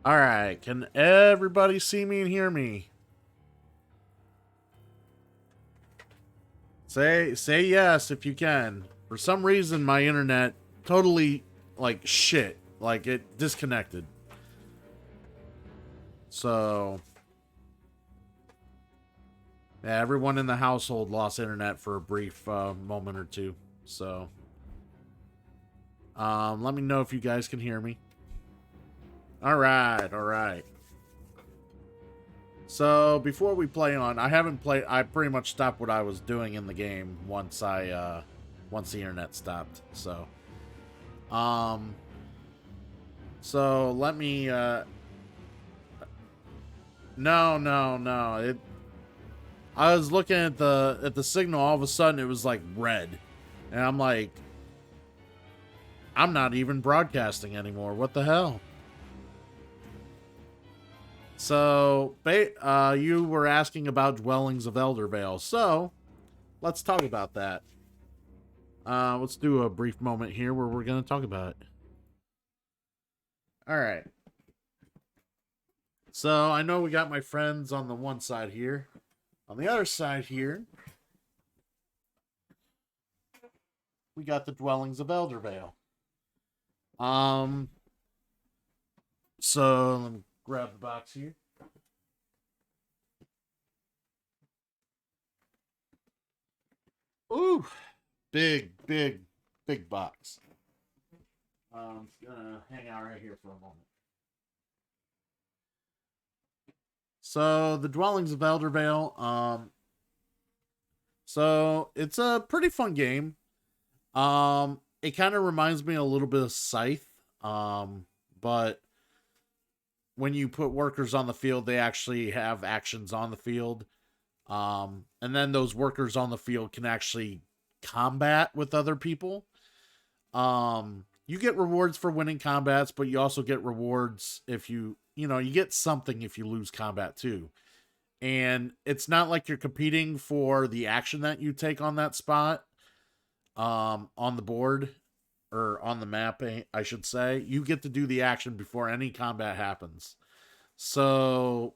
Alright, can everybody see me and hear me? Say yes if you can. For some reason my internet totally like shit. Like it disconnected. So yeah, everyone in the household lost internet for a brief moment or two. So let me know if you guys can hear me. Alright. So before we play on, I pretty much stopped what I was doing in the game once once the internet stopped. Um so let me no. I was looking at the signal, all of a sudden it was like red. And I'm like, I'm not even broadcasting anymore. What the hell? So, you were asking about Dwellings of Eldervale. So, let's talk about that. Let's do a brief moment here where we're going to talk about it. All right. So, I know we got my friends on the one side here. On the other side here, we got the Dwellings of Eldervale. So let me grab the box here. Ooh, big box. I'm gonna hang out right here for a moment. So the Dwellings of Eldervale. So it's a pretty fun game. It kind of reminds me a little bit of Scythe. But when you put workers on the field, they actually have actions on the field. And then those workers on the field can actually combat with other people. You get rewards for winning combats, but you also get rewards if you get something if you lose combat too. And it's not like you're competing for the action that you take on that spot, on the board or on the map, I should say. You get to do the action before any combat happens. So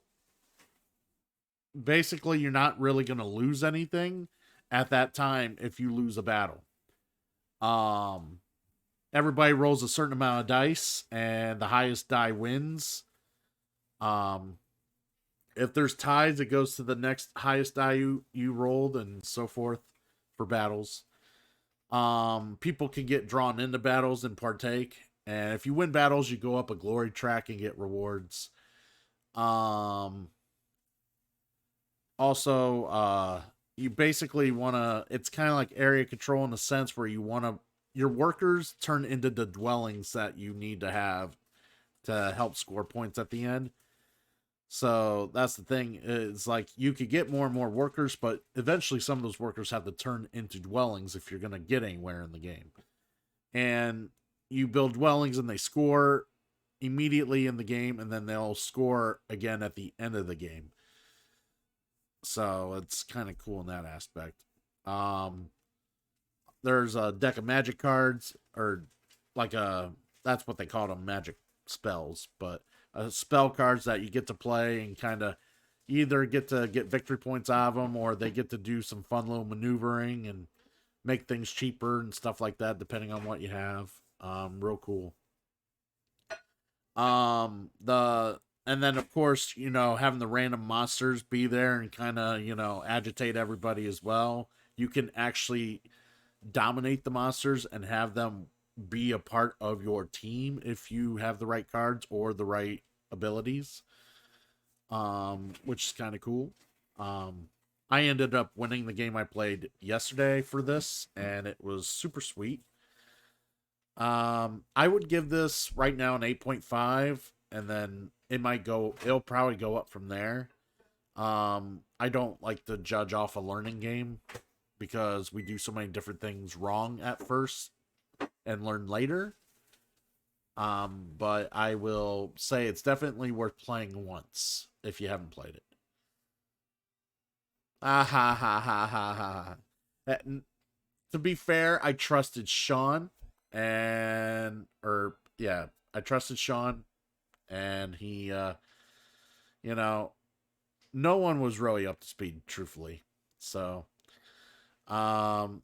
basically, you're not really going to lose anything at that time if you lose a battle. Um, Everybody rolls a certain amount of dice, and the highest die wins. Um, if there's ties, it goes to the next highest die you rolled, and so forth for battles. People can get drawn into battles and partake, and if you win battles, you go up a glory track and get rewards. Um, Also, you basically want to, it's kind of like area control in a sense where you want to, your workers turn into the dwellings that you need to have to help score points at the end. So that's the thing, is like you could get more and more workers, but eventually some of those workers have to turn into dwellings if you're going to get anywhere in the game. And you build dwellings and they score immediately in the game, and then they'll score again at the end of the game. So it's kind of cool in that aspect. Um, there's a deck of magic cards, or like that's what they call them, magic spells, but spell cards that you get to play and kind of either get to get victory points out of them, or they get to do some fun little maneuvering and make things cheaper and stuff like that, depending on what you have. Real cool. The and then of course, having the random monsters be there and kind of, agitate everybody as well. You can actually dominate the monsters and have them be a part of your team if you have the right cards or the right abilities. Which is kind of cool. I ended up winning the game I played yesterday for this, and it was super sweet. I would give this right now an 8.5, and then it'll probably go up from there. I don't like to judge off a learning game because we do so many different things wrong at first and learn later. But I will say it's definitely worth playing once if you haven't played it. Ah ha ha ha ha ha. To be fair, I trusted Sean, and or yeah, I trusted Sean, and he, you know, no one was really up to speed, truthfully. So, um,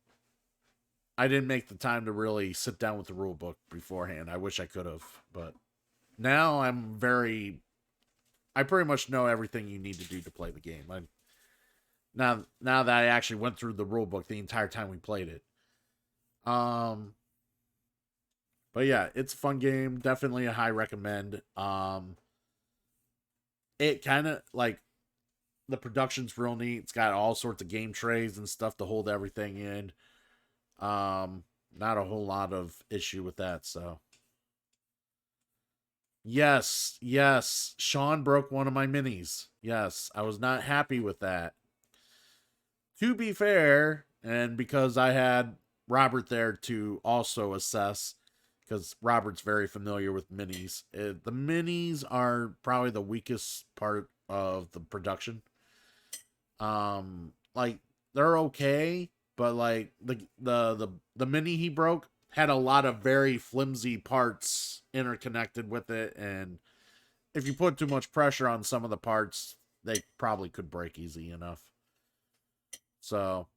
I didn't make the time to really sit down with the rule book beforehand. I wish I could have, but now I pretty much know everything you need to do to play the game. Now that I actually went through the rule book the entire time we played it. Um, but yeah, it's a fun game. Definitely a high recommend. It kind of like the production's real neat. It's got all sorts of game trays and stuff to hold everything in. Not a whole lot of issue with that. So yes, Sean broke one of my minis. Yes, I was not happy with that. To be fair, and because I had Robert there to also assess, because Robert's very familiar with minis. The minis are probably the weakest part of the production. Like they're okay, but like the mini he broke had a lot of very flimsy parts interconnected with it, and if you put too much pressure on some of the parts, they probably could break easy enough. So,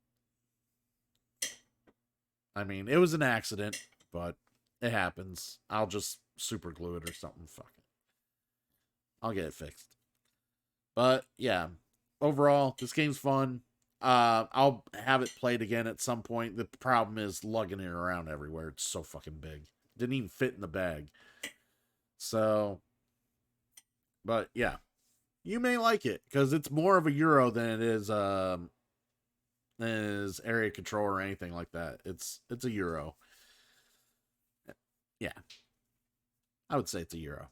I mean, it was an accident, but it happens. I'll just super glue it or something. Fuck it. I'll get it fixed. But yeah, overall, this game's fun. I'll have it played again at some point. The problem is lugging it around everywhere. It's so fucking big. Didn't even fit in the bag. So, but yeah, you may like it because it's more of a Euro than it is area control or anything like that. It's a Euro. Yeah, I would say it's a Euro.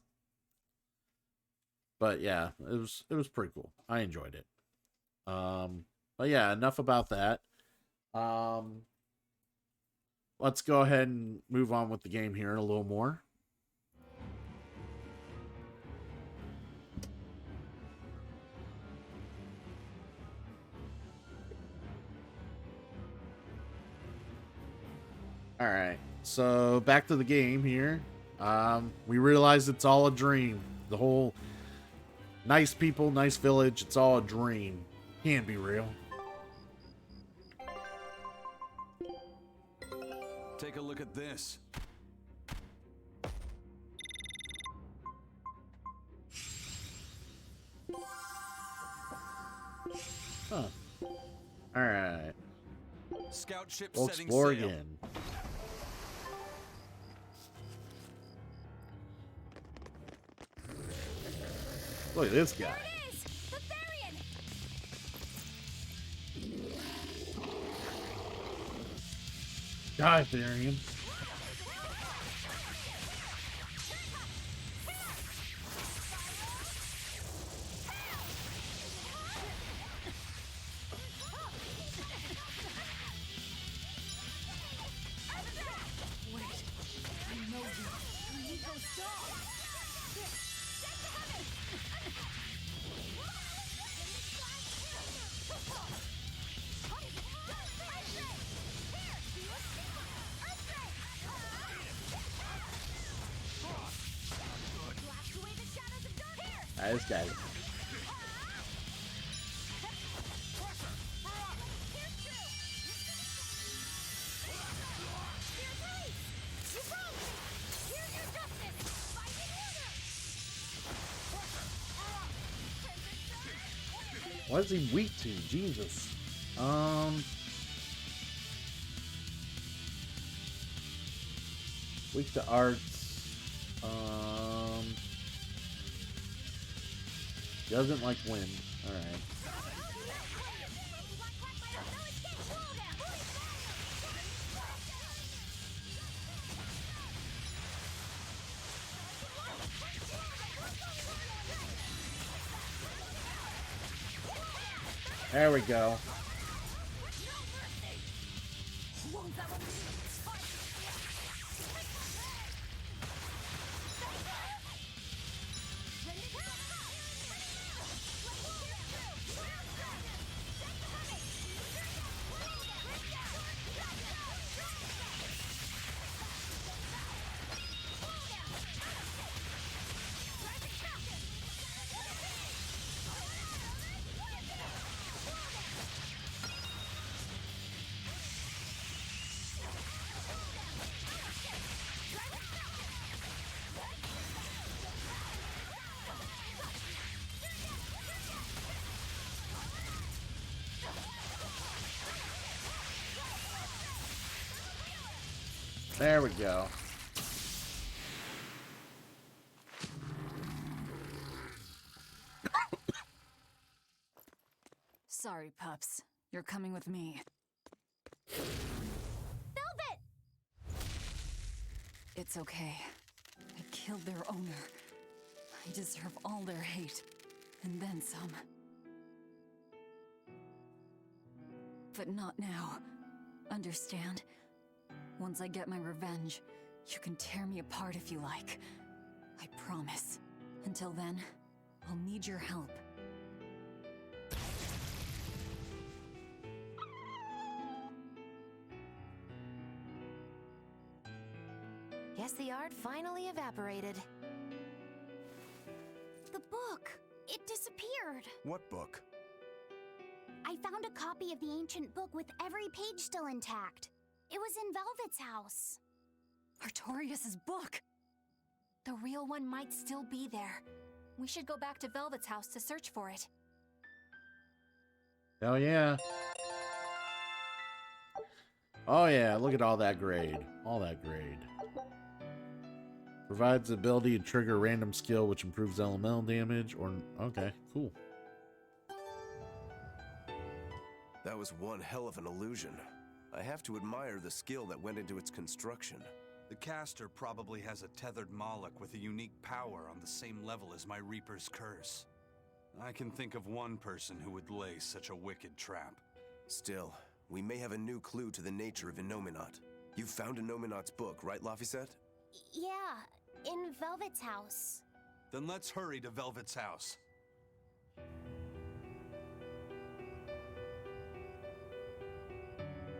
But yeah, it was pretty cool. I enjoyed it. But yeah, enough about that. Um, let's go ahead and move on with the game here a little more. All right, so back to the game here. We realize it's all a dream. The whole nice people, nice village, it's all a dream. Can't be real. Take a look at this. Huh. All right. Scout ship We'll setting explore sail. again. Look at this guy. There it is! Barbarian! Die, Therian. This guy. What is he weak to? Jesus. Weak to arts. Doesn't like wind. Alright. There we go. There we go. Sorry, pups. You're coming with me. Velvet! It's okay. I killed their owner. I deserve all their hate. And then some. But not now. Understand? Once I get my revenge, you can tear me apart if you like. I promise. Until then, I'll need your help. Guess the art finally evaporated. The book! It disappeared! What book? I found a copy of the ancient book with every page still intact. It was in Velvet's house. Artorias' book! The real one might still be there. We should go back to Velvet's house to search for it. Hell yeah. Oh yeah, look at all that grade. All that grade. Provides the ability to trigger a random skill which improves elemental damage or... Okay, cool. That was one hell of an illusion. I have to admire the skill that went into its construction. The caster probably has a tethered Moloch with a unique power on the same level as my Reaper's curse. I can think of one person who would lay such a wicked trap. Still, we may have a new clue to the nature of Innominat. You found Innominat's book, right, Laphicet? Yeah, in Velvet's house. Then let's hurry to Velvet's house.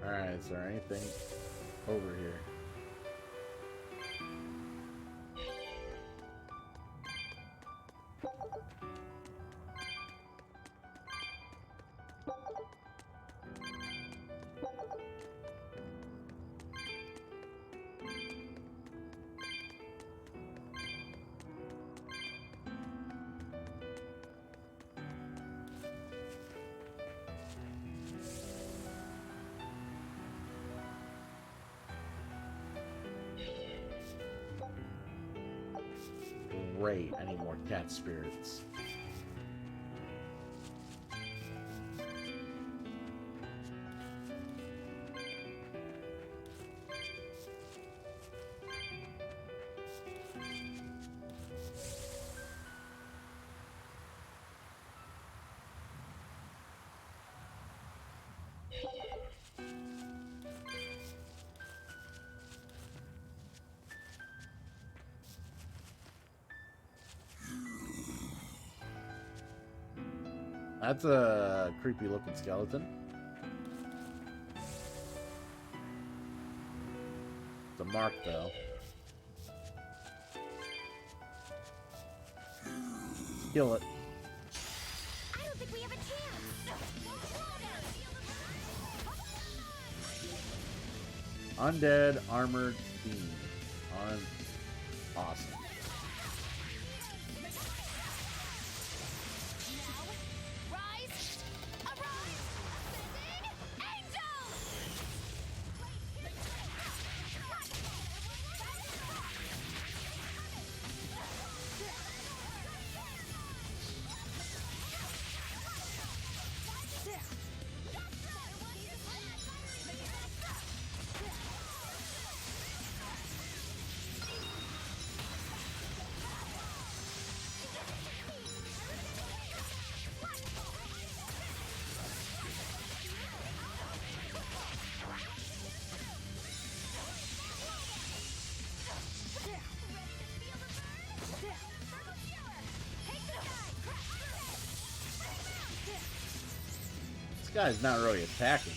Alright, is there anything over here? Great, I need more cat spirits. That's a creepy looking skeleton. It's a mark though. Kill it. I don't think we have a chance! Undead armored fiend. Awesome. Rise! Arise! Sending angels! This guy's not really attacking.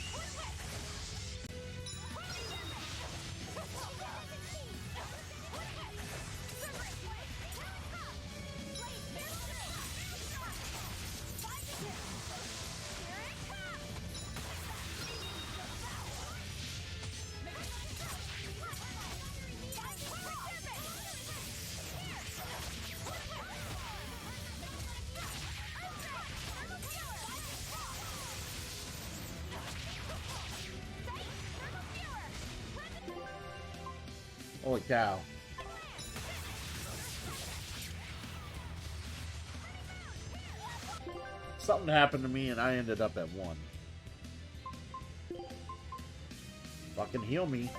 Holy cow. Something happened to me and I ended up at 1. Fucking heal me.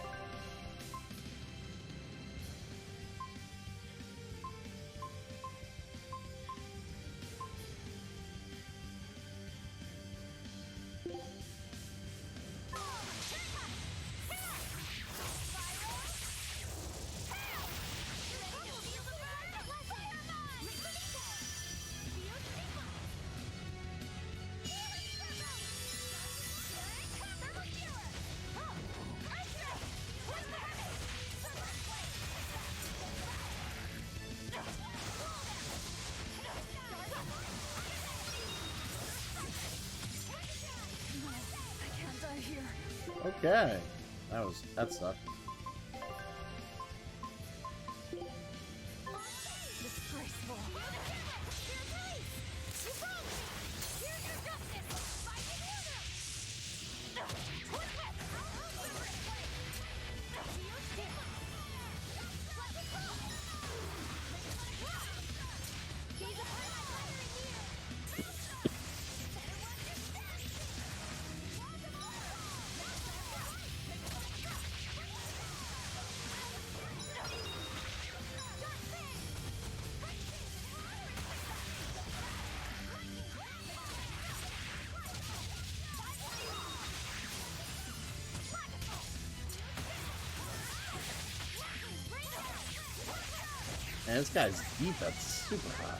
Okay. That sucked. Disgraceful. Man, this guy's defense is super high.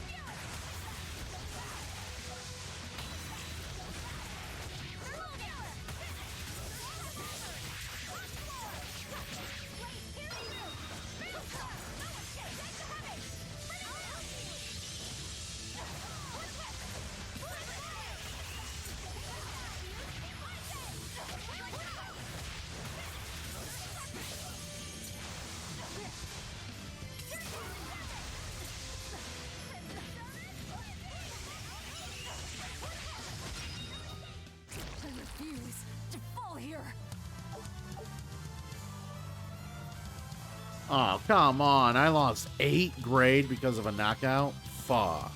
I refuse to fall here. Oh, come on. I lost 8 grade because of a knockout? Fuck.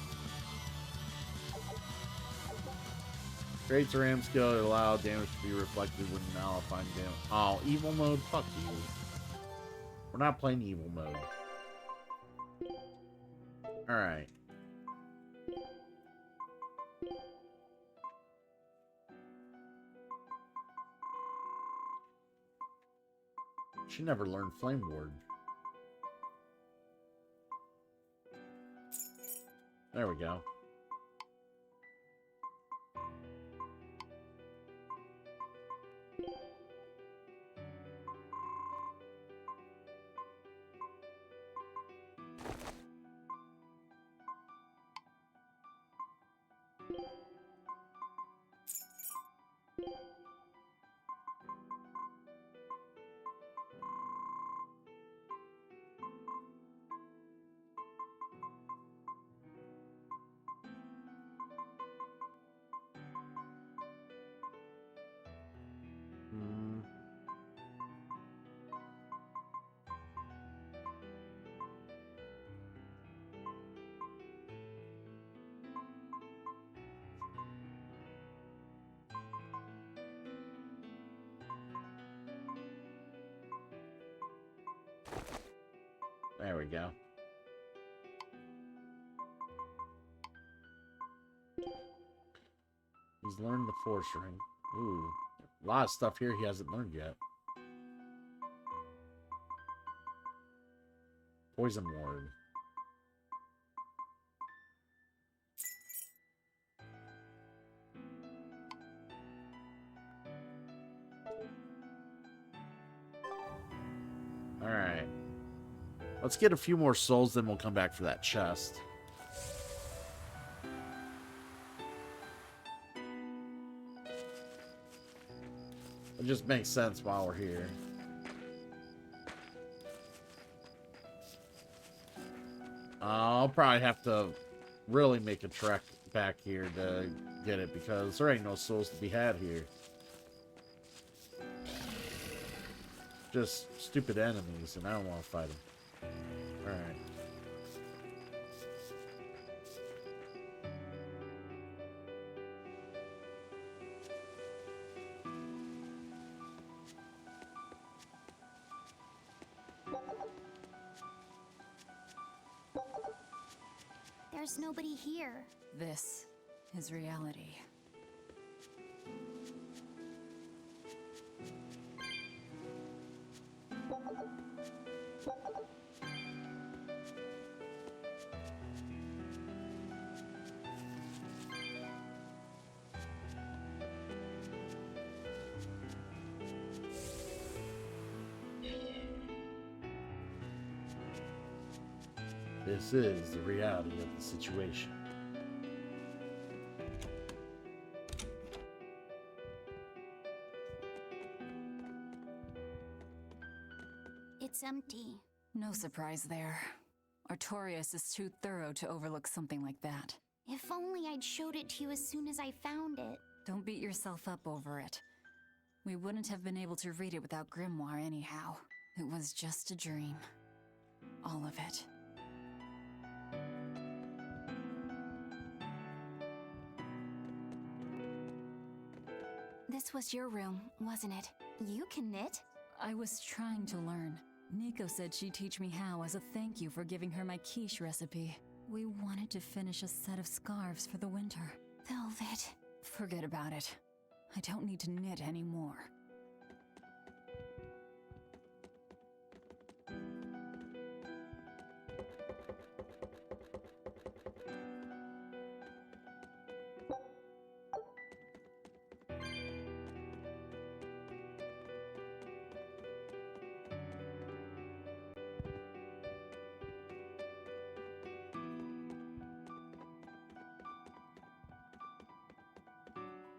Great Ram skill to allow damage to be reflected when nullifying damage. Oh, evil mode? Fuck you. We're not playing evil mode. Alright. She never learned Flame Ward. There we go. Hmm. There we go. He's learned the Force Ring. Ooh. A lot of stuff here he hasn't learned yet. Poison Ward. Alright. Let's get a few more souls, then we'll come back for that chest. It just makes sense while we're here. I'll probably have to really make a trek back here to get it, because there ain't no souls to be had here. just stupid enemies, and I don't want to fight them. Alright. There's nobody here. This is reality. This is the reality of the situation. It's empty. No surprise there. Artorias is too thorough to overlook something like that. If only I'd showed it to you as soon as I found it. Don't beat yourself up over it. We wouldn't have been able to read it without Grimoire anyhow. It was just a dream. All of it. This was your room, wasn't it? You can knit? I was trying to learn. Nico said she'd teach me how as a thank you for giving her my quiche recipe. We wanted to finish a set of scarves for the winter. Velvet. Forget about it. I don't need to knit anymore.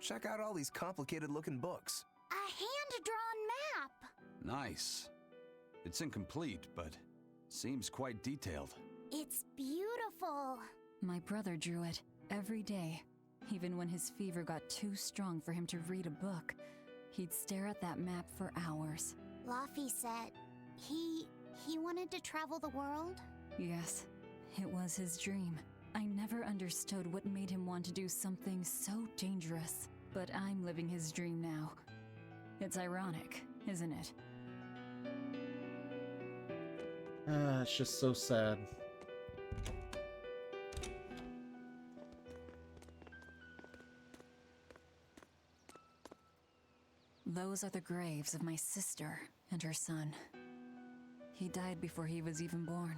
Check out all these complicated-looking books. A hand-drawn map! Nice. It's incomplete, but seems quite detailed. It's beautiful. My brother drew it every day. Even when his fever got too strong for him to read a book, he'd stare at that map for hours. Laffy said he wanted to travel the world. Yes, it was his dream. I never understood what made him want to do something so dangerous. But I'm living his dream now. It's ironic, isn't it? It's just so sad. Those are the graves of my sister and her son. He died before he was even born.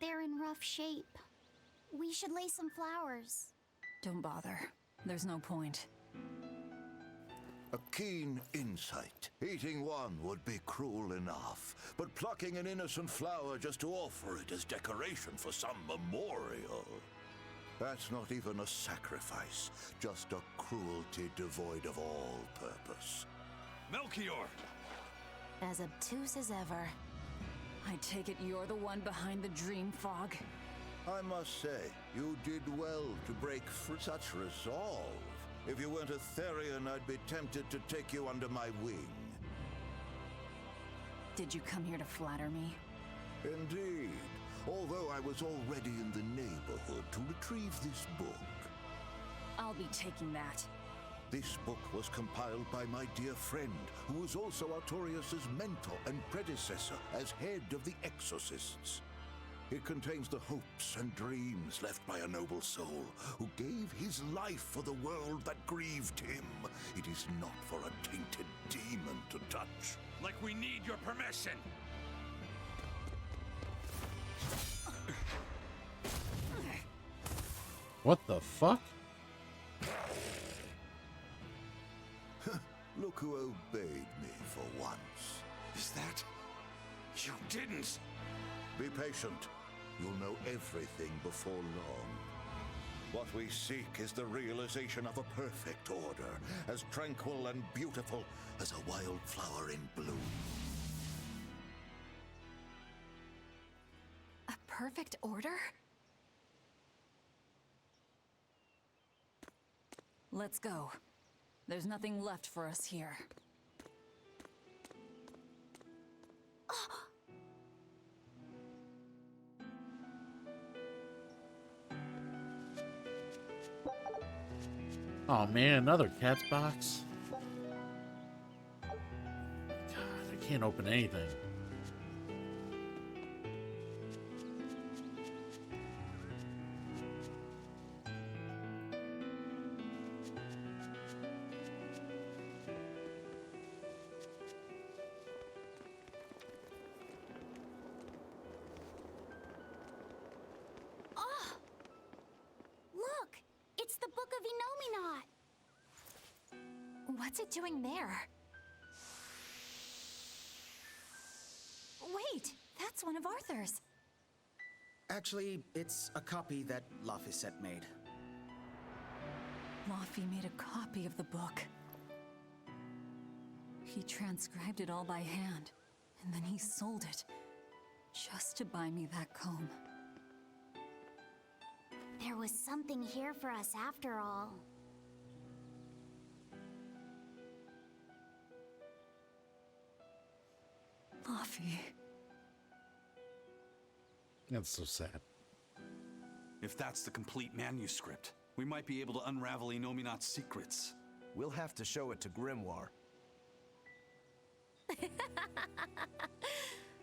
They're in rough shape. We should lay some flowers. Don't bother. There's no point. A keen insight. Eating one would be cruel enough, but plucking an innocent flower just to offer it as decoration for some memorial. That's not even a sacrifice, just a cruelty devoid of all purpose. Melchior! As obtuse as ever. I take it you're the one behind the dream fog? I must say, you did well to break for such resolve. If you weren't a Therian, I'd be tempted to take you under my wing. Did you come here to flatter me? Indeed. Although I was already in the neighborhood to retrieve this book. I'll be taking that. This book was compiled by my dear friend, who was also Artorias' mentor and predecessor as head of the Exorcists. It contains the hopes and dreams left by a noble soul who gave his life for the world that grieved him. It is not for a tainted demon to touch. Like we need your permission! What the fuck? Look who obeyed me for once. Is that... You didn't! Be patient. You'll know everything before long. What we seek is the realization of a perfect order, as tranquil and beautiful as a wildflower in bloom. A perfect order? Let's go. There's nothing left for us here. Oh man, another cat's box. God, I can't open anything. Oh! Look! It's the Book of Enominat! What's it doing there? Wait, that's one of Arthur's. Actually, it's a copy that Laphicet made. Laffy made a copy of the book. He transcribed it all by hand, and then he sold it, just to buy me that comb. There was something here for us after all. Laffy. That's so sad. If that's the complete manuscript, we might be able to unravel Enominat's secrets. We'll have to show it to Grimoire.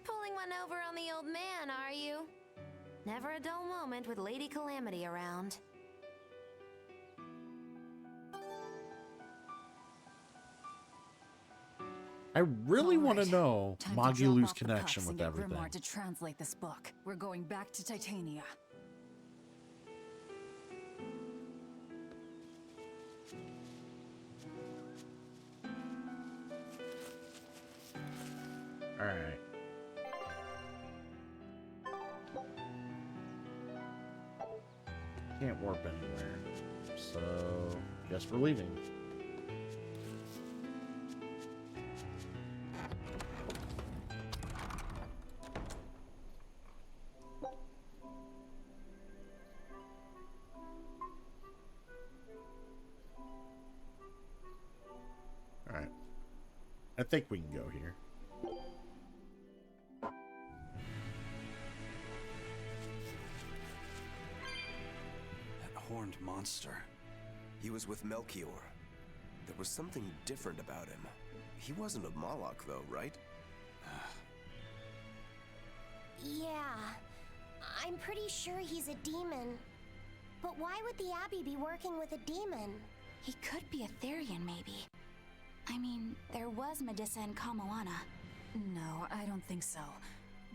Pulling one over on the old man, are you? Never a dull moment with Lady Calamity around. I really want to Alright, know time to drop Magulu's off the connection pups with and get everything. Grimoire to translate this book. We're going back to Titania. Alright. Can't warp anywhere. So, guess we're leaving. Alright. I think we can go here. That horned monster. He was with Melchior. There was something different about him. He wasn't a Moloch, though, right? Yeah, I'm pretty sure he's a demon. But why would the Abbey be working with a demon? He could be a Therian, maybe. I mean, there was Medissa and Kamoana. No, I don't think so.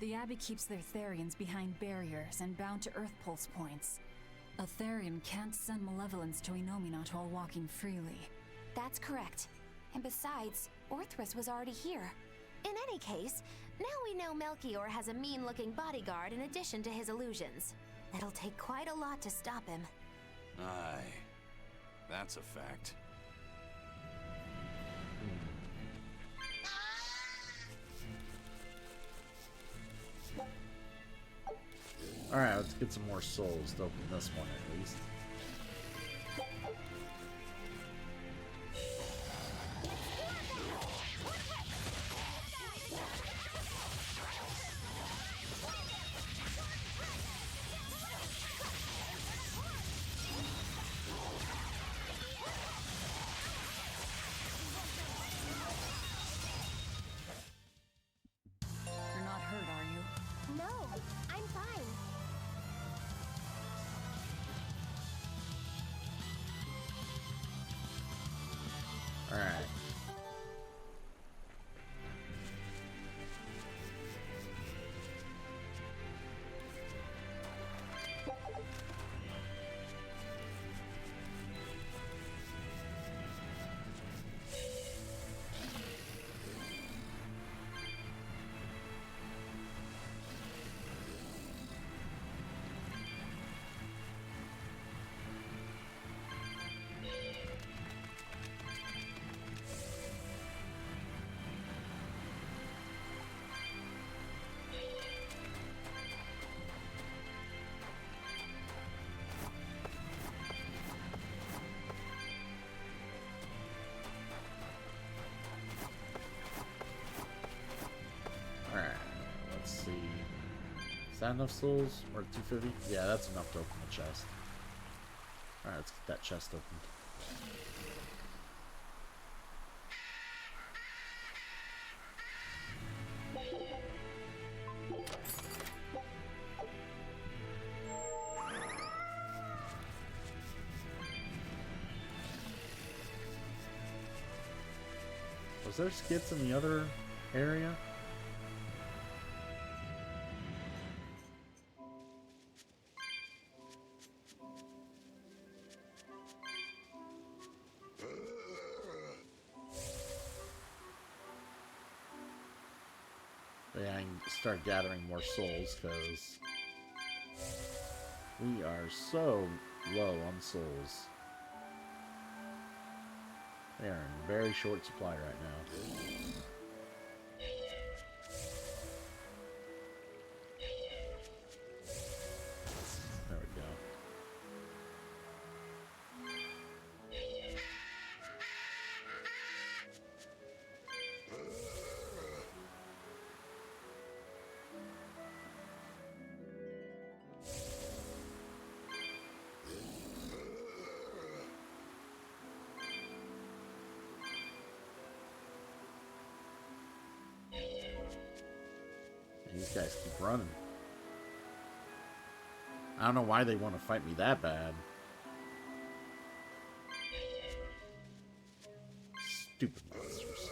The Abbey keeps their Therians behind barriers and bound to Earth Pulse points. A Therian can't send malevolence to Enominat while walking freely. That's correct. And besides, Orthrus was already here. In any case, now we know Melchior has a mean-looking bodyguard in addition to his illusions. It'll take quite a lot to stop him. Aye. That's a fact. Alright, let's get some more souls to open this one at least. You're not hurt, are you? No, I'm fine. Alright. Alright, let's see. Is that enough souls? Or 250? Yeah, that's enough to open the chest. Alright, let's get that chest open. Was there skits in the other area? Yeah, I can start gathering more souls because we are so low on souls. They are in very short supply right now. There we go. These guys keep running. I don't know why they want to fight me that bad. Stupid monsters.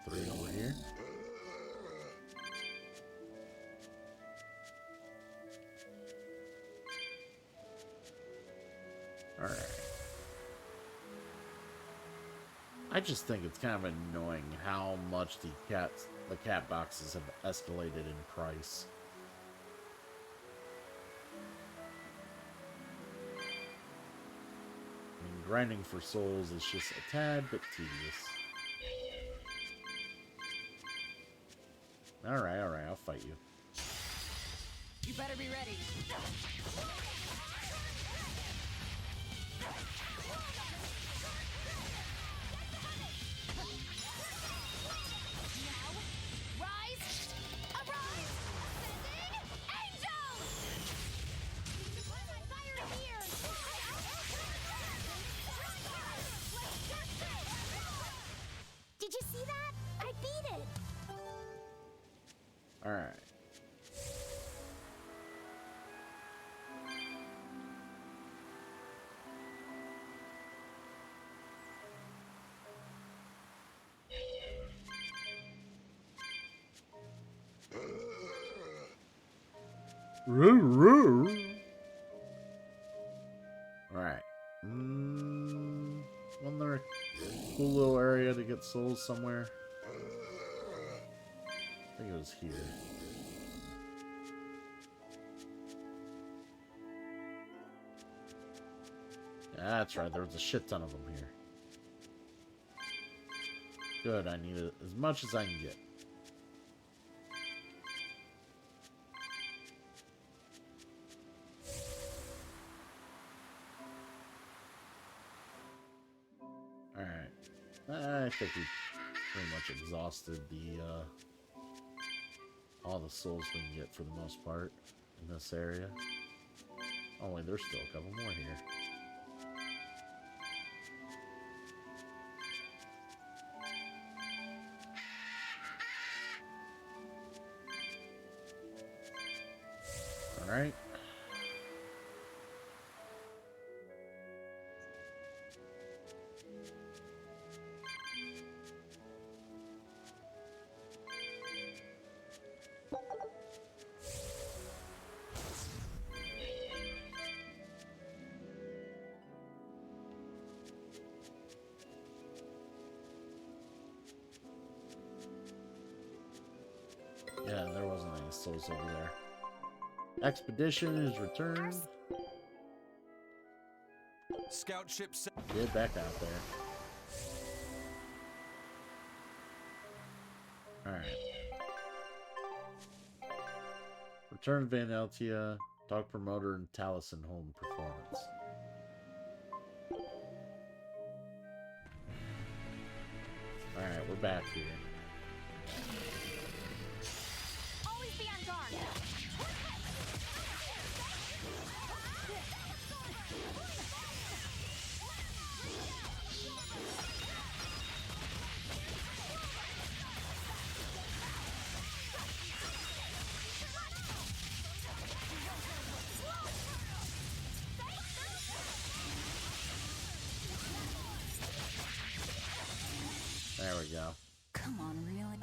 Three over here. Alright. I just think it's kind of annoying how much the cat boxes have escalated in price. I mean, grinding for souls is just a tad bit tedious. Alright, I'll fight you. You better be ready. Did you see that? I beat it! Alright. Alright. Wasn't there a cool little area to get souls somewhere? I think it was here. Yeah, that's right, there was a shit ton of them here. Good, I need it as much as I can get. Alright. I think we pretty much exhausted the, all the souls we can get for the most part in this area. Oh wait, there's still a couple more here. Alright. the souls over there. Expedition is returned. Scout ship set. Get back out there. Alright. Return Van Eltia, Dog Promoter, and Taliesin home performance. Alright, we're back here. Always be on guard. There we go. Come on, really?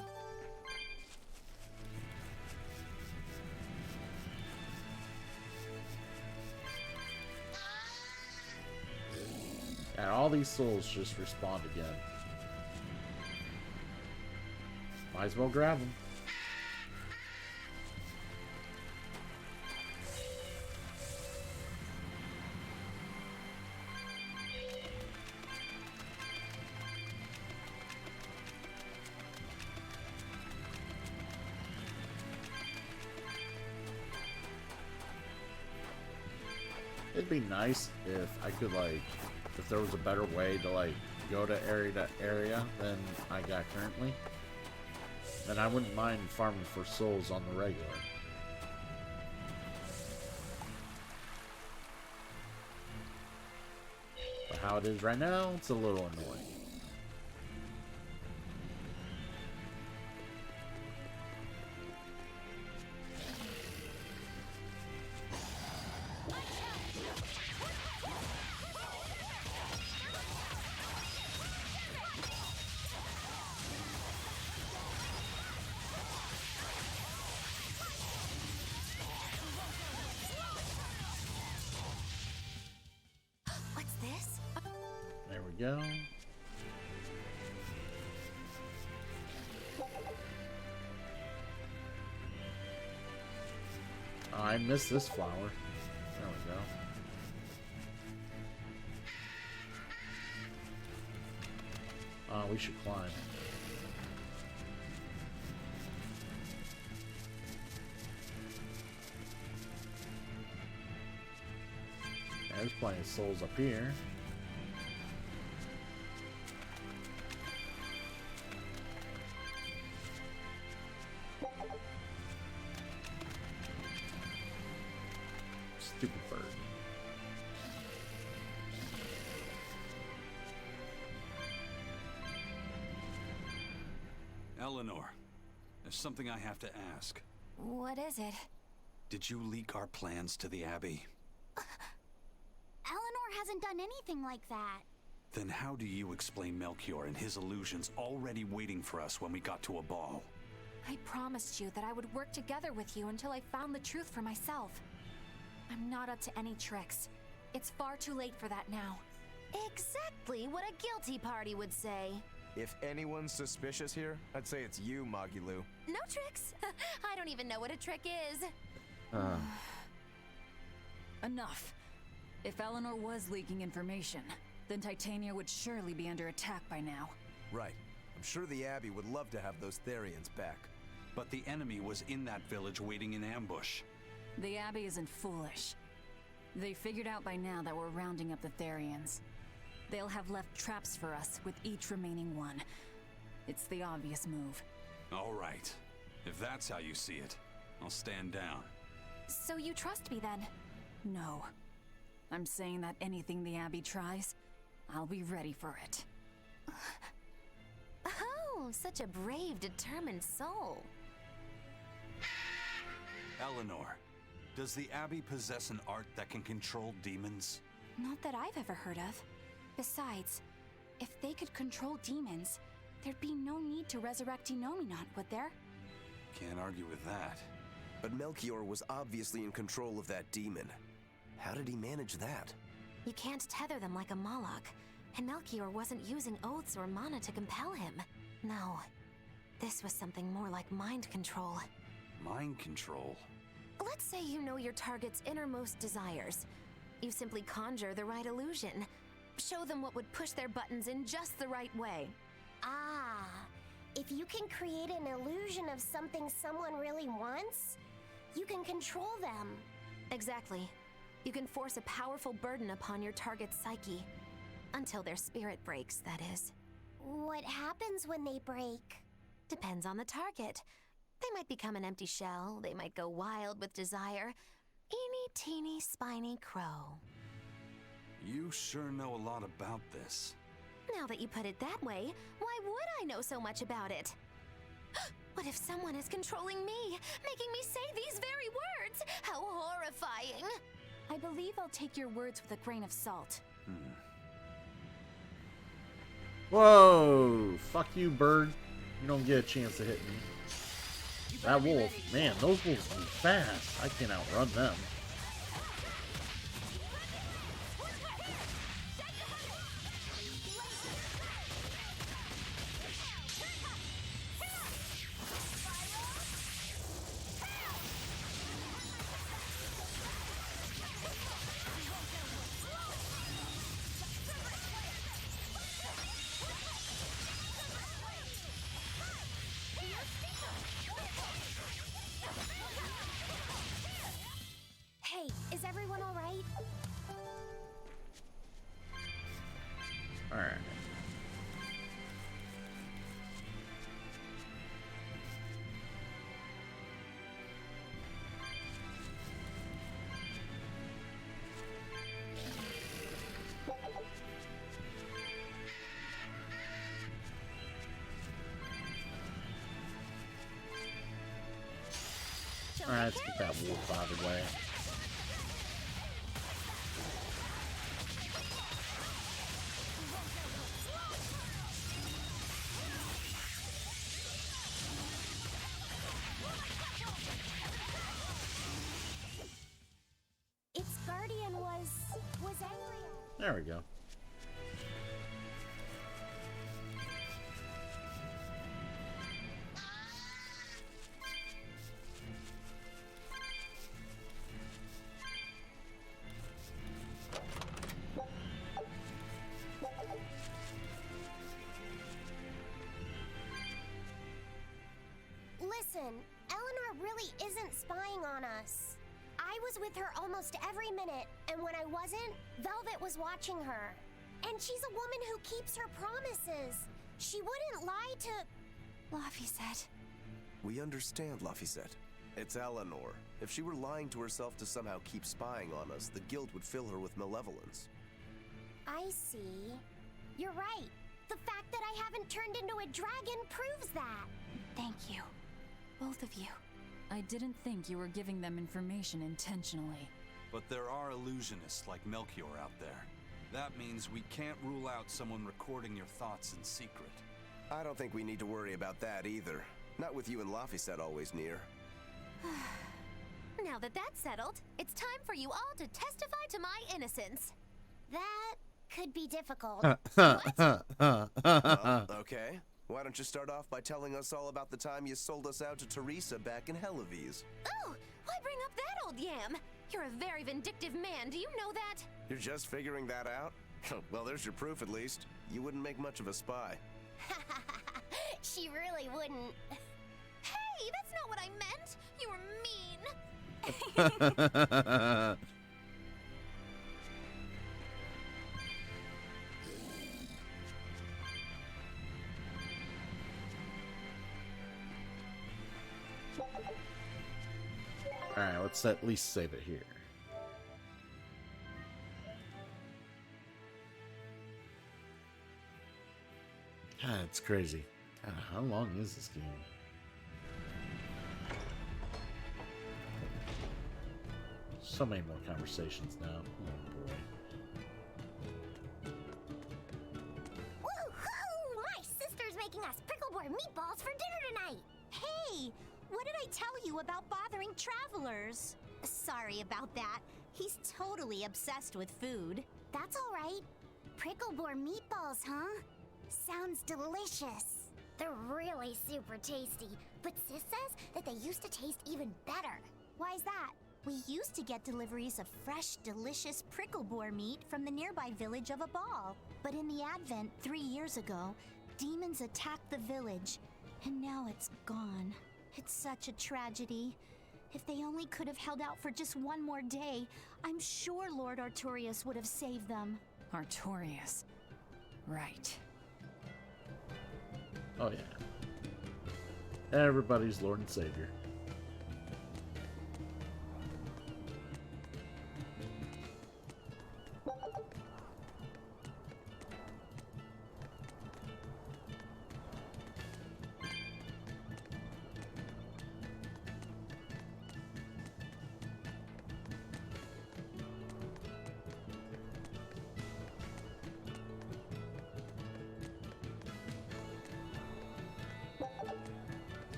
And all these souls just respawned again. Might as well grab them. It'd be nice if I could, like, if there was a better way to, like, go to area than I got currently. Then I wouldn't mind farming for souls on the regular. But how it is right now, it's a little annoying. What's this? There we go. Oh, I missed this flower. There we go. We should climb. There's plenty of souls up here. Stupid bird. Eleanor, there's something I have to ask. What is it? Did you leak our plans to the Abbey? Eleanor hasn't done anything like that. Then how do you explain Melchior and his illusions already waiting for us when we got to a ball? I promised you that I would work together with you until I found the truth for myself. I'm not up to any tricks. It's far too late for that now. Exactly what a guilty party would say. If anyone's suspicious here, I'd say it's you, Magilu. No tricks. I don't even know what a trick is. Enough. If Eleanor was leaking information, then Titania would surely be under attack by now. Right. I'm sure the Abbey would love to have those Therians back. But the enemy was in that village waiting in ambush. The Abbey isn't foolish. They figured out by now that we're rounding up the Therians. They'll have left traps for us with each remaining one. It's the obvious move. All right. If that's how you see it, I'll stand down. So you trust me then? No. I'm saying that anything the Abbey tries, I'll be ready for it. Oh, such a brave, determined soul. Eleanor, does the Abbey possess an art that can control demons? Not that I've ever heard of. Besides, if they could control demons, there'd be no need to resurrect Enominat, would there? Can't argue with that. But Melchior was obviously in control of that demon. How did he manage that? You can't tether them like a Moloch, and Melchior wasn't using oaths or mana to compel him. No, this was something more like mind control. Mind control? Let's say you know your target's innermost desires. You simply conjure the right illusion. Show them what would push their buttons in just the right way. Ah, if you can create an illusion of something someone really wants, you can control them. Exactly. You can force a powerful burden upon your target's psyche. Until their spirit breaks, that is. What happens when they break? Depends on the target. They might become an empty shell, they might go wild with desire. Eeny teeny spiny crow. You sure know a lot about this. Now that you put it that way, why would I know so much about it? What if someone is controlling me, making me say these very words? How horrifying! I believe I'll take your words with a grain of salt. Whoa! Fuck you, bird. You don't get a chance to hit me. That wolf, man, those wolves move fast. I can't outrun them. Hey, is everyone all right? Alright. Alright, let's get that wolf out of the way. Its guardian was angry. There we go. Listen, Eleanor really isn't spying on us. I was with her almost every minute, and when I wasn't, Velvet was watching her. And she's a woman who keeps her promises. She wouldn't lie to... Laphicet. We understand, Laphicet. It's Eleanor. If she were lying to herself to somehow keep spying on us, the guilt would fill her with malevolence. I see. You're right. The fact that I haven't turned into a dragon proves that. Thank you. Both of you. I didn't think you were giving them information intentionally. But there are illusionists like Melchior out there. That means we can't rule out someone recording your thoughts in secret. I don't think we need to worry about that either. Not with you and Laphicet always near. Now that that's settled, it's time for you all to testify to my innocence. That could be difficult. Okay. Why don't you start off by telling us all about the time you sold us out to Teresa back in Helives? Oh, why bring up that old yam? You're a very vindictive man, do you know that? You're just figuring that out? Well, there's your proof at least. You wouldn't make much of a spy. She really wouldn't. Hey, that's not what I meant! You were mean! Alright, let's at least save it here. God, it's crazy. God, how long is this game? So many more conversations now. Oh boy. Woohoo! My sister's making us pickleboard meatballs for dinner tonight! Hey! What did I tell you about bothering travelers? Sorry about that. He's totally obsessed with food. That's alright. Pickleboard meatballs, huh? Sounds delicious. They're really super tasty. But Sis says that they used to taste even better. Why is that? We used to get deliveries of fresh, delicious prickle boar meat from the nearby village of Abal. But in the Advent 3 years ago, demons attacked the village, and now it's gone. It's such a tragedy. If they only could have held out for just one more day, I'm sure Lord Artorias would have saved them. Artorias. Right. Oh yeah. Everybody's Lord and Savior.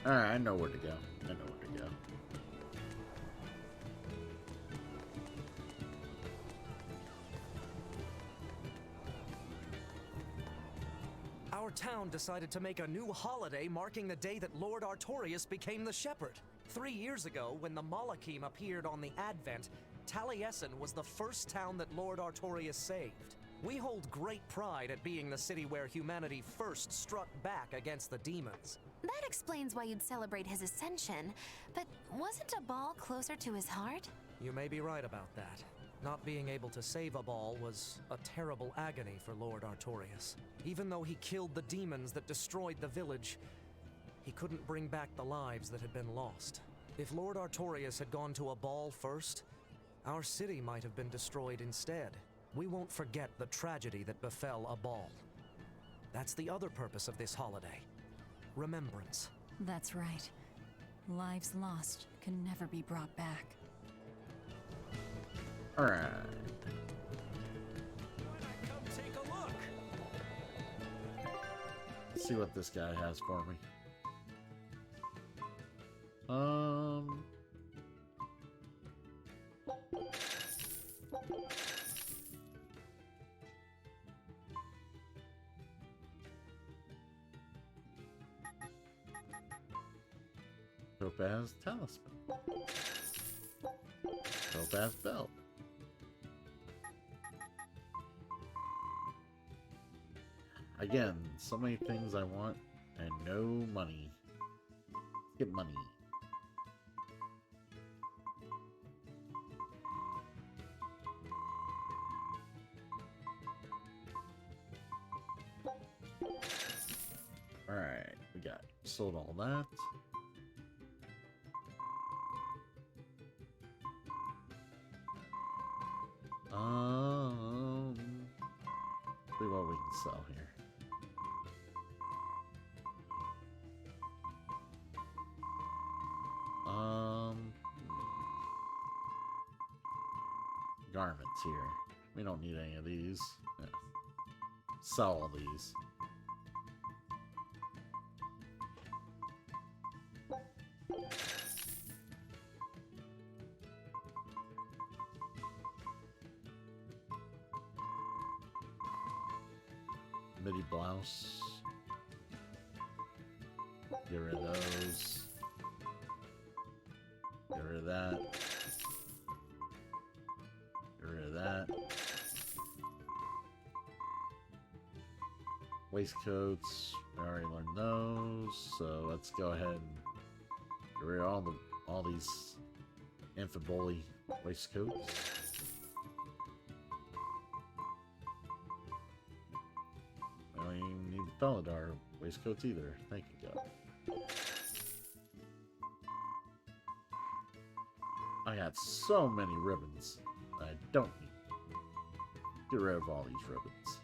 Alright, I know where to go. I know where to go. Our town decided to make a new holiday marking the day that Lord Artorias became the Shepherd. 3 years ago, when the Malachim appeared on the Advent, Taliesin was the first town that Lord Artorias saved. We hold great pride at being the city where humanity first struck back against the demons. That explains why you'd celebrate his ascension, but wasn't a ball closer to his heart? You may be right about that. Not being able to save Abal was a terrible agony for Lord Artorias. Even though he killed the demons that destroyed the village, he couldn't bring back the lives that had been lost. If Lord Artorias had gone to Abal first, our city might have been destroyed instead. We won't forget the tragedy that befell Abal. That's the other purpose of this holiday. Remembrance. That's right. Lives lost can never be brought back. Alright. Why not come take a look? Let's see what this guy has for me. Topaz talisman. Topaz belt. Again, so many things I want and no money. Get money. Alright, we got sold all that. See what we can sell here. Garments here. We don't need any of these. Yeah. Sell all these. Midi blouse. Get rid of those. Get rid of that. Get rid of that. Waistcoats. We already learned those. So let's go ahead and get rid of all these Amphiboli waistcoats. I don't even need the Felidar waistcoats either. Thank you, God. I got so many ribbons that I don't need. Get rid of all these ribbons.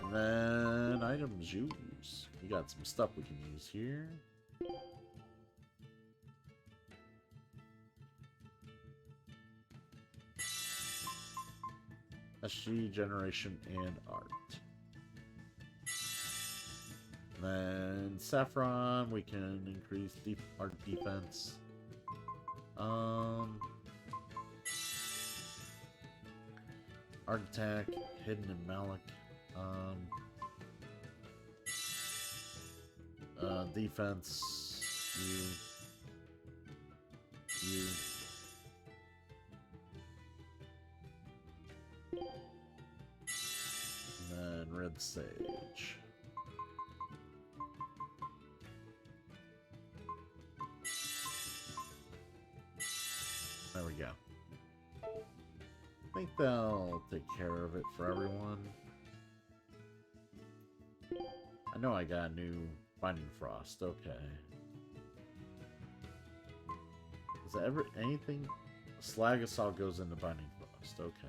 And then items use. We got some stuff we can use here. SG generation and art. And then saffron, we can increase art defense. Art attack, hidden and Malik. Defense, you. And then red sage. There we go. I think they'll take care of it for everyone. I know I got a new Binding Frost, okay. Is that ever anything? Slag Assault goes into Binding Frost, okay.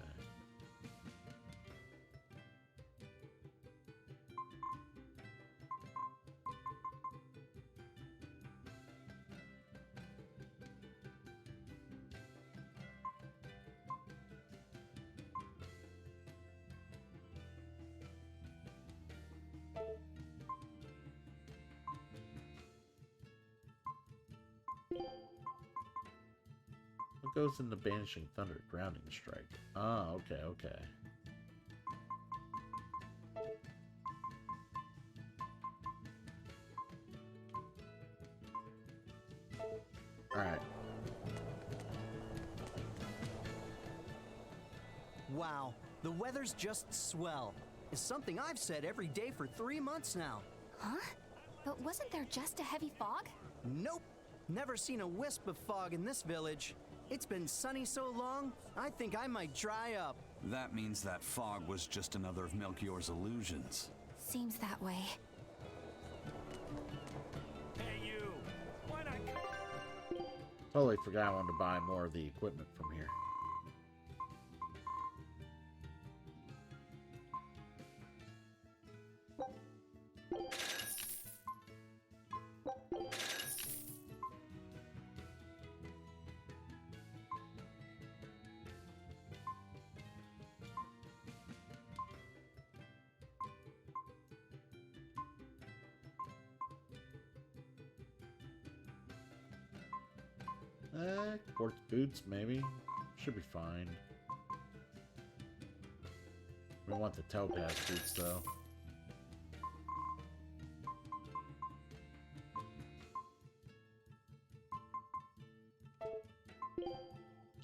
What goes into Banishing Thunder? Grounding Strike. Ah, okay, okay. Alright. Wow, the weather's just swell. It's something I've said every day for 3 months now. Huh? But wasn't there just a heavy fog? Nope. Never seen a wisp of fog in this village. It's been sunny so long, I think I might dry up. That means that fog was just another of Melchior's illusions. Seems that way. Hey you! Why not come? Totally forgot I wanted to buy more of the equipment from here. Quartz boots, maybe. Should be fine. We want the topaz boots, though.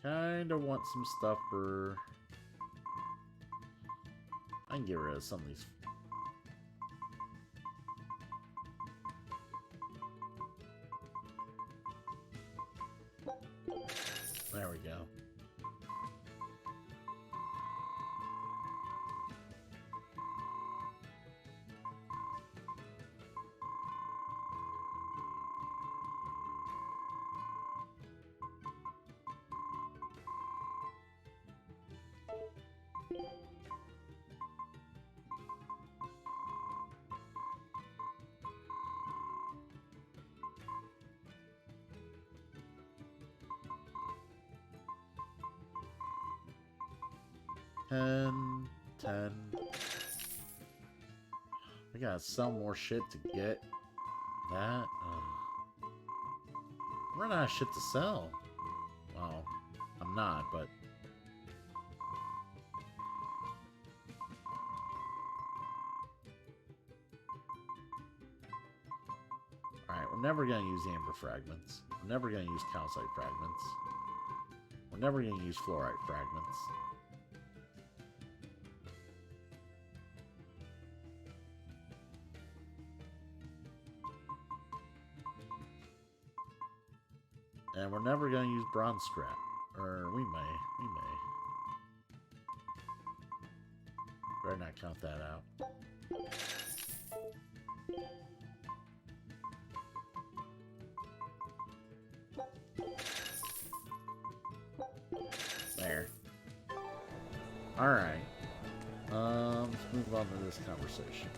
Kinda want some stuff for... I can get rid of some of these. There we go. Ten. I gotta sell more shit to get that. I'm running out of shit to sell. Well, I'm not, but... Alright, we're never gonna use amber fragments. We're never gonna use calcite fragments. We're never gonna use fluorite fragments. And we're never going to use bronze scrap. Or we may. Better not count that out. There. Alright. Let's move move on to this conversation.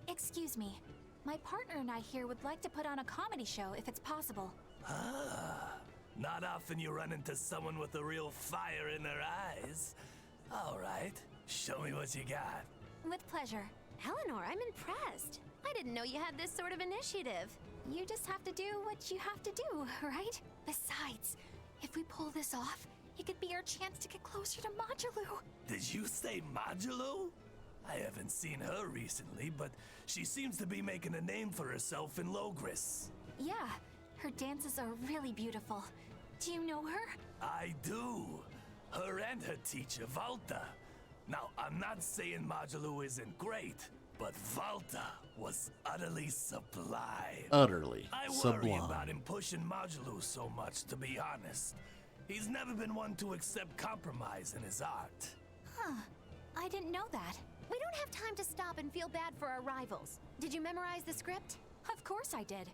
Excuse me. My partner and I here would like to put on a comedy show if it's possible. Ah, not often you run into someone with a real fire in their eyes. All right, show me what you got. With pleasure. Eleanor, I'm impressed. I didn't know you had this sort of initiative. You just have to do what you have to do, right? Besides, if we pull this off, it could be our chance to get closer to Modulu. Did you say Modulu? I haven't seen her recently, but she seems to be making a name for herself in Logris. Yeah, her dances are really beautiful. Do you know her? I do. Her and her teacher, Valta. Now, I'm not saying Modulu isn't great, but Valta was utterly sublime. Utterly I worry sublime. about him pushing Modulu so much, to be honest. He's never been one to accept compromise in his art. Huh. I didn't know that. We don't have time to stop and feel bad for our rivals. Did you memorize the script? Of course I did.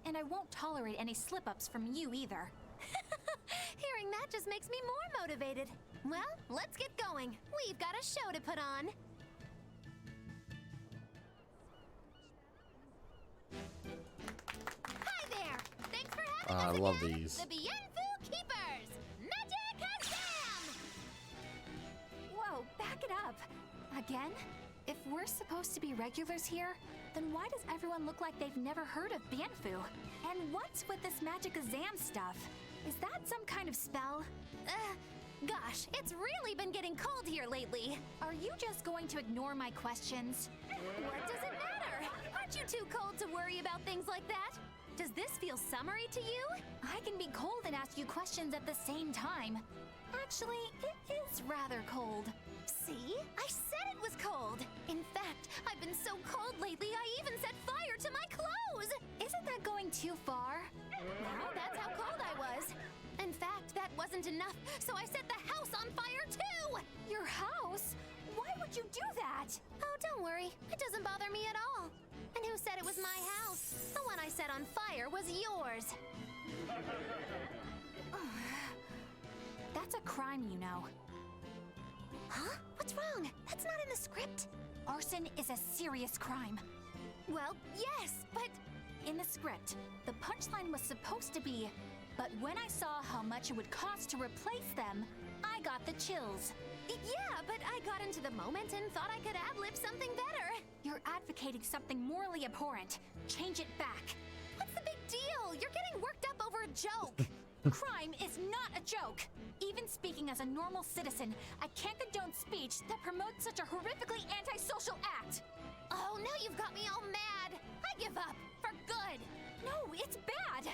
And I won't tolerate any slip-ups from you either. Hearing that just makes me more motivated. Well, let's get going. We've got a show to put on. Hi there! Thanks for having us I love again, these. the Bienfu Keepers! Magic Kazam! Whoa, back it up. Again? If we're supposed to be regulars here, then why does everyone look like they've never heard of Bienfu? And what's with this Magic Kazam stuff? Is that some kind of spell? Gosh, it's really been getting cold here lately. Are you just going to ignore my questions? What does it matter? Aren't you too cold to worry about things like that? Does this feel summery to you? I can be cold and ask you questions at the same time. Actually, it is rather cold. See? I said it was cold. In fact, I've been so cold lately, I even set fire to my clothes. Isn't that going too far? Well, that's how cold I was. In fact, that wasn't enough, so I set the house on fire too! Your house? Why would you do that? Oh, don't worry. It doesn't bother me at all. And who said it was my house? The one I set on fire was yours. That's a crime, you know. Huh? What's wrong? That's not in the script. Arson is a serious crime. Well, yes, but... In the script, the punchline was supposed to be, but when I saw how much it would cost to replace them, I got the chills. Yeah, but I got into the moment and thought I could ad-lib something better. You're advocating something morally abhorrent. Change it back. What's the big deal? You're getting worked up over a joke. Crime is not a joke. Even speaking as a normal citizen, I can't condone speech that promotes such a horrifically antisocial act. Oh, now you've got me all mad. I give up. For good. No, it's bad.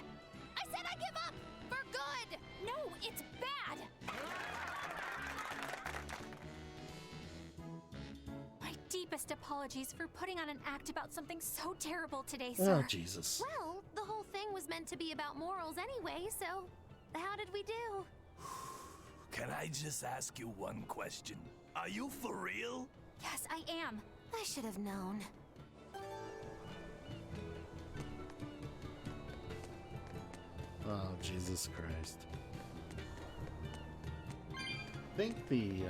I said I give up. For good. No, it's bad. My deepest apologies for putting on an act about something so terrible today, sir. Oh, Jesus. Well, the whole thing was meant to be about morals anyway, so how did we do? Can I just ask you one question? Are you for real? Yes, I am. I should have known. Oh, Jesus Christ. I think the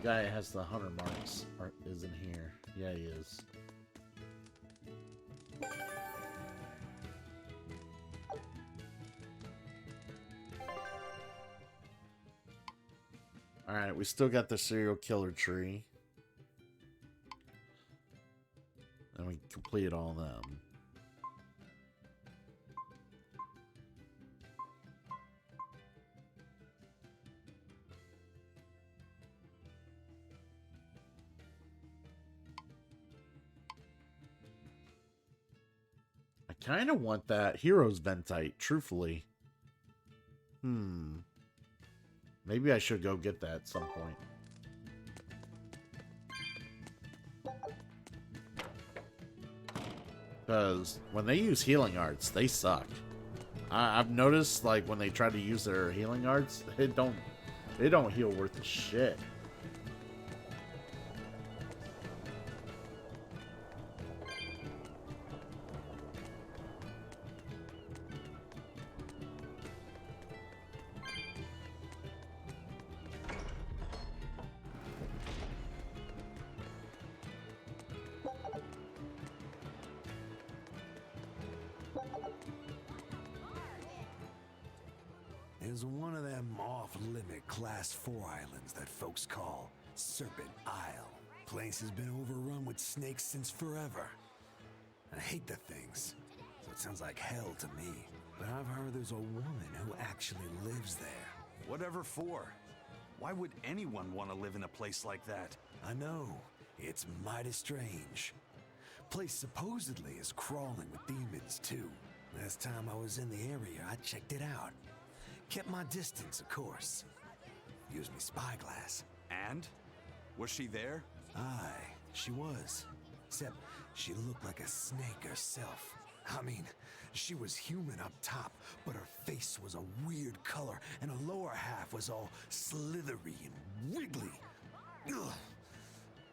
guy that has the 100 marks is in here. Yeah, he is. Alright, we still got the serial killer tree. And we completed all of them. I kind of want that Heroes Ventite, truthfully. Maybe I should go get that at some point. Because when they use healing arts, they suck. I've noticed, like, when they try to use their healing arts, they don't heal worth a shit. is one of them off-limit Class 4 islands that folks call Serpent Isle. Place has been overrun with snakes since forever. I hate the things, so it sounds like hell to me. But I've heard there's a woman who actually lives there. Whatever for? Why would anyone want to live in a place like that? I know, it's mighty strange. Place supposedly is crawling with demons too. Last time I was in the area, I checked it out. Kept my distance, of course. Used me spyglass. And? Was she there? Aye, she was. Except she looked like a snake herself. I mean, she was human up top, but her face was a weird color, and her lower half was all slithery and wiggly. Ugh.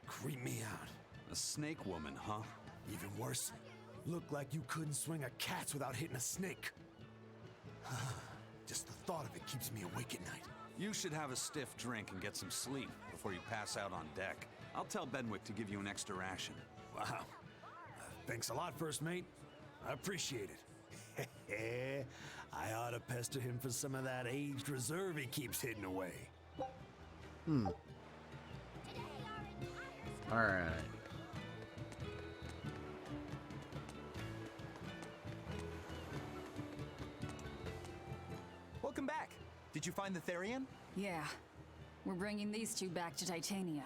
Creeped me out. A snake woman, huh? Even worse, looked like you couldn't swing a cat's without hitting a snake. Just the thought of it keeps me awake at night. You should have a stiff drink and get some sleep before you pass out on deck. I'll tell Benwick to give you an extra ration. Wow. Thanks a lot, First Mate. I appreciate it. I ought to pester him for some of that aged reserve he keeps hidden away. Alright. Welcome back. Did you find the Therian? Yeah. We're bringing these two back to Titania.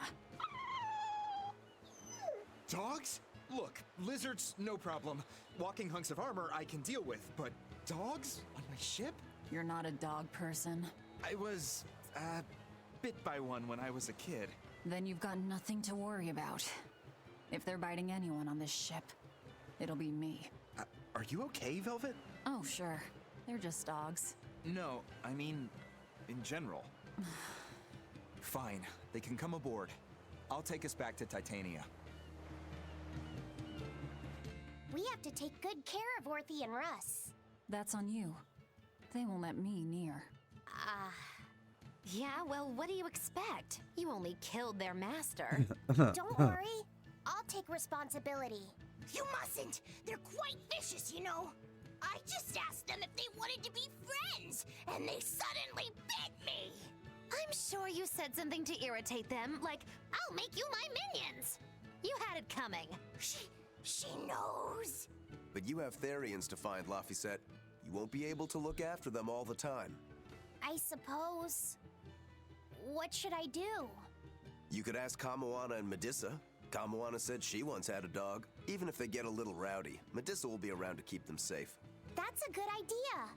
Dogs? Look, lizards, no problem. Walking hunks of armor I can deal with, but dogs? On my ship? You're not a dog person. I was, bit by one when I was a kid. Then you've got nothing to worry about. If they're biting anyone on this ship, it'll be me. Are you okay, Velvet? Oh, sure. They're just dogs. No, I mean, in general. Fine, they can come aboard. I'll take us back to Titania. We have to take good care of Orthy and Russ. That's on you. They won't let me near. Yeah, well, what do you expect? You only killed their master. Don't worry. I'll take responsibility. You mustn't. They're quite vicious, you know. I just asked them if they wanted to be friends, and they suddenly bit me. I'm sure you said something to irritate them, like, I'll make you my minions. You had it coming. She knows. But you have Therians to find, Laphicet. You won't be able to look after them all the time. I suppose. What should I do? You could ask Kamoana and Medissa. Kamoana said she once had a dog. Even if they get a little rowdy, Medissa will be around to keep them safe. That's a good idea.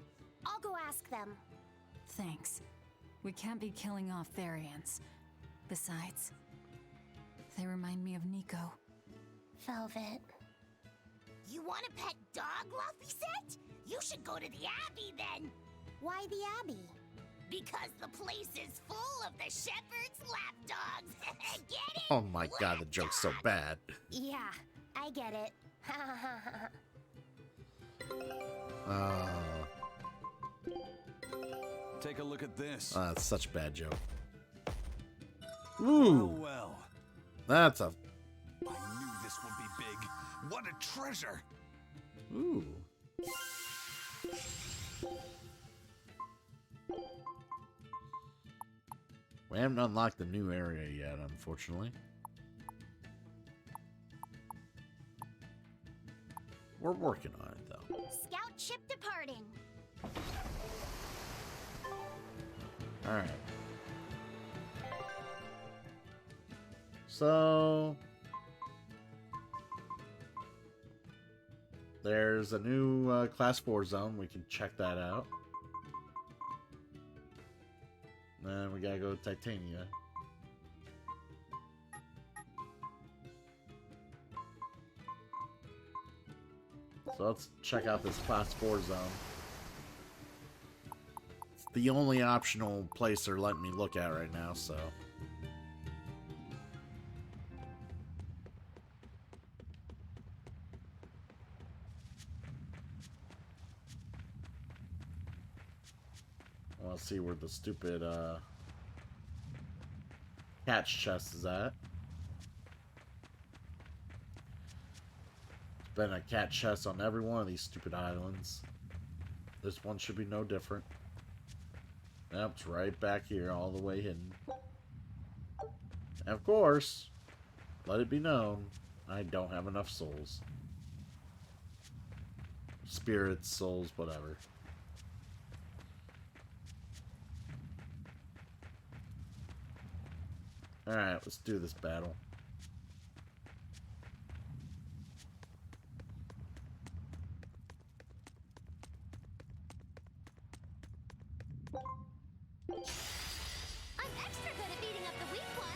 I'll go ask them. Thanks. We can't be killing off Therians. Besides, they remind me of Nico. Velvet. You want a pet dog, Laphicet? You should go to the Abbey then. Why the Abbey? Because the place is full of the shepherd's lapdogs. Get it? Oh my god, the joke's so bad. Yeah, I get it. Take a look at this. That's such a bad joke. Well, Ooh, well. that's a... I knew this would be big. What a treasure! Ooh. We haven't unlocked the new area yet, unfortunately. We're working on it, though. Scout ship departing. Alright. So... there's a new Class 4 zone. We can check that out. Then we gotta go to Titania. So let's check out this Class 4 zone. It's the only optional place they're letting me look at right now, so... I want to see where the stupid catch chest is at. There's been a cat chest on every one of these stupid islands. This one should be no different. Yep, it's right back here, all the way hidden. And of course, let it be known, I don't have enough souls. Spirits, souls, whatever. Alright, let's do this battle. I'm extra good at beating up the weak ones.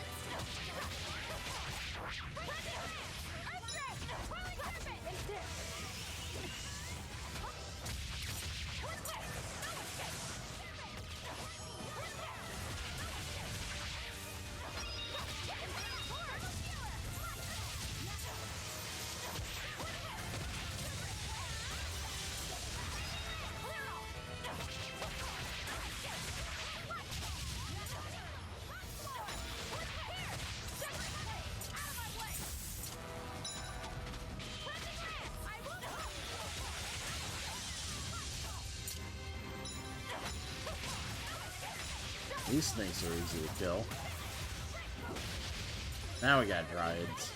These snakes are easy to kill. Now we got dryads.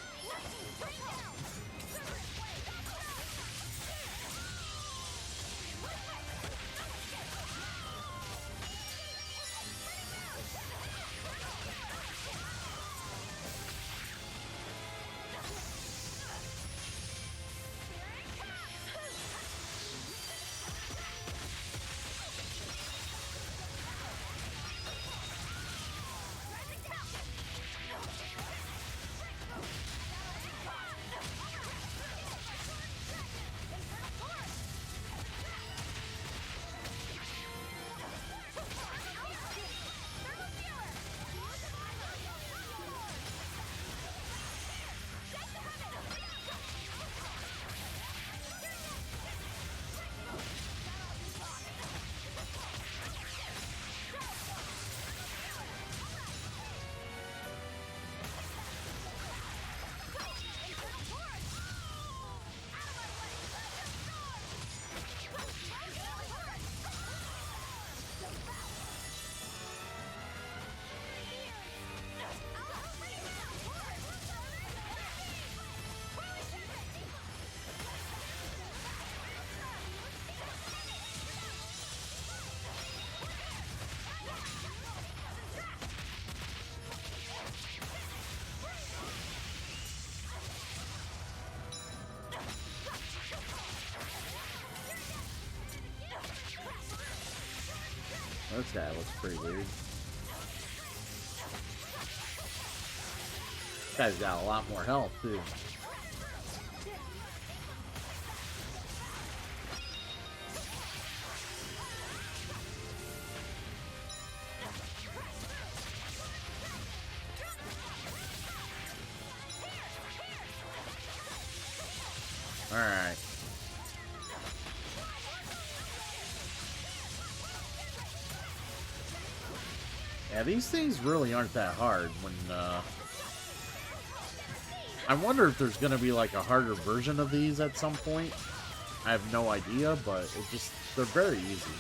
This guy looks pretty weird. This guy's got a lot more health, too. Alright. Yeah, these things really aren't that hard when, I wonder if there's gonna be, like, a harder version of these at some point. I have no idea, but they're very easy.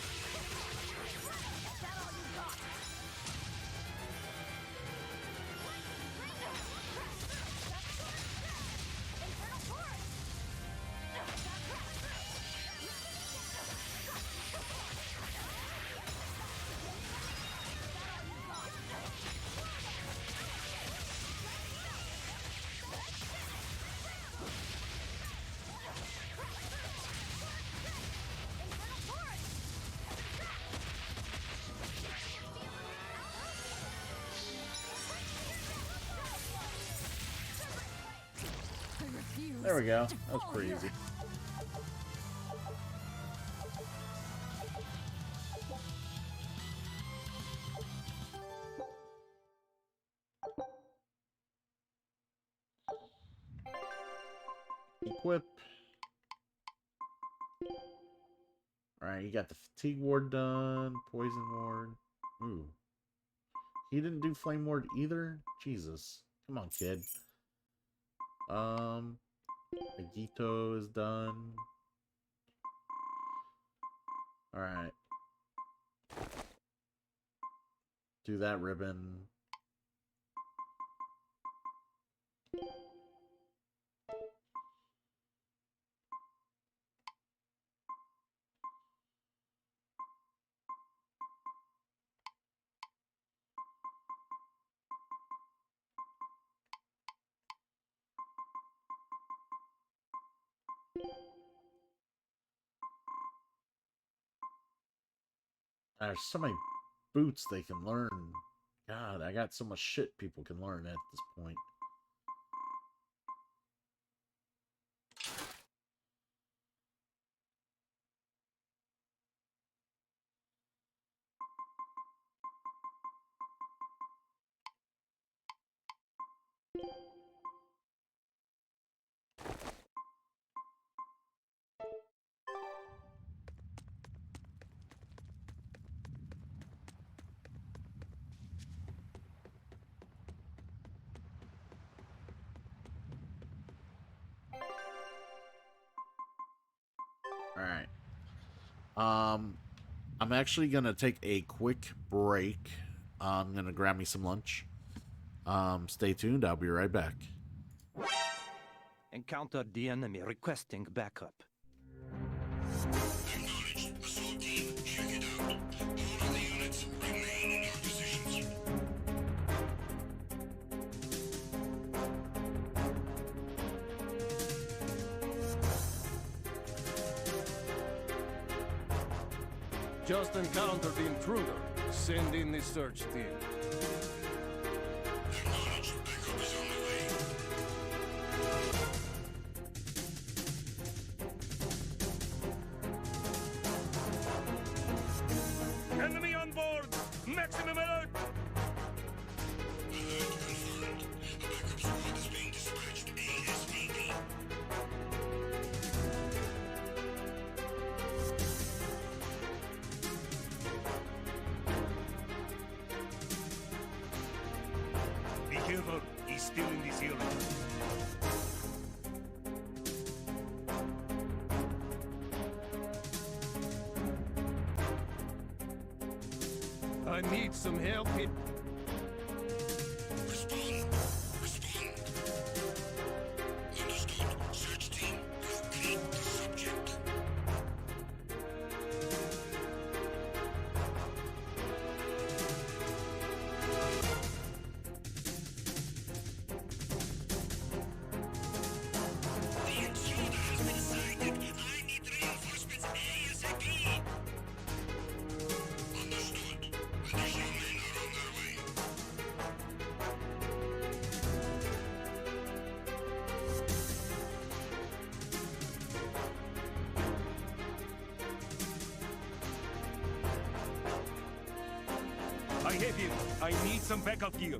There we go. That was pretty easy. Equip. Alright, you got the fatigue ward done, poison ward. Ooh. He didn't do flame ward either? Jesus. Come on, kid. Agito is done. Alright. Do that ribbon. There's so many boots they can learn. God, I got so much shit people can learn at this point. Alright. I'm actually gonna take a quick break. I'm gonna grab me some lunch. Stay tuned, I'll be right back. Encountered the enemy requesting backup. Acknowledged. Assault team, check it out. All of the units remain in your positions. Just encountered the intruder. Send in the search team. Acknowledged. Backup is on the way. Enemy on board! Maximum alert! Alert confirmed. A backup squad is being dispatched ASAP. Be careful, he's still in this area. I need some help here. Respond. Respond. Understood. Search team, locate the subject. The intruder has been sighted. I need reinforcements ASAP. Understood. Additional men are on their way. I have him. I need some backup gear.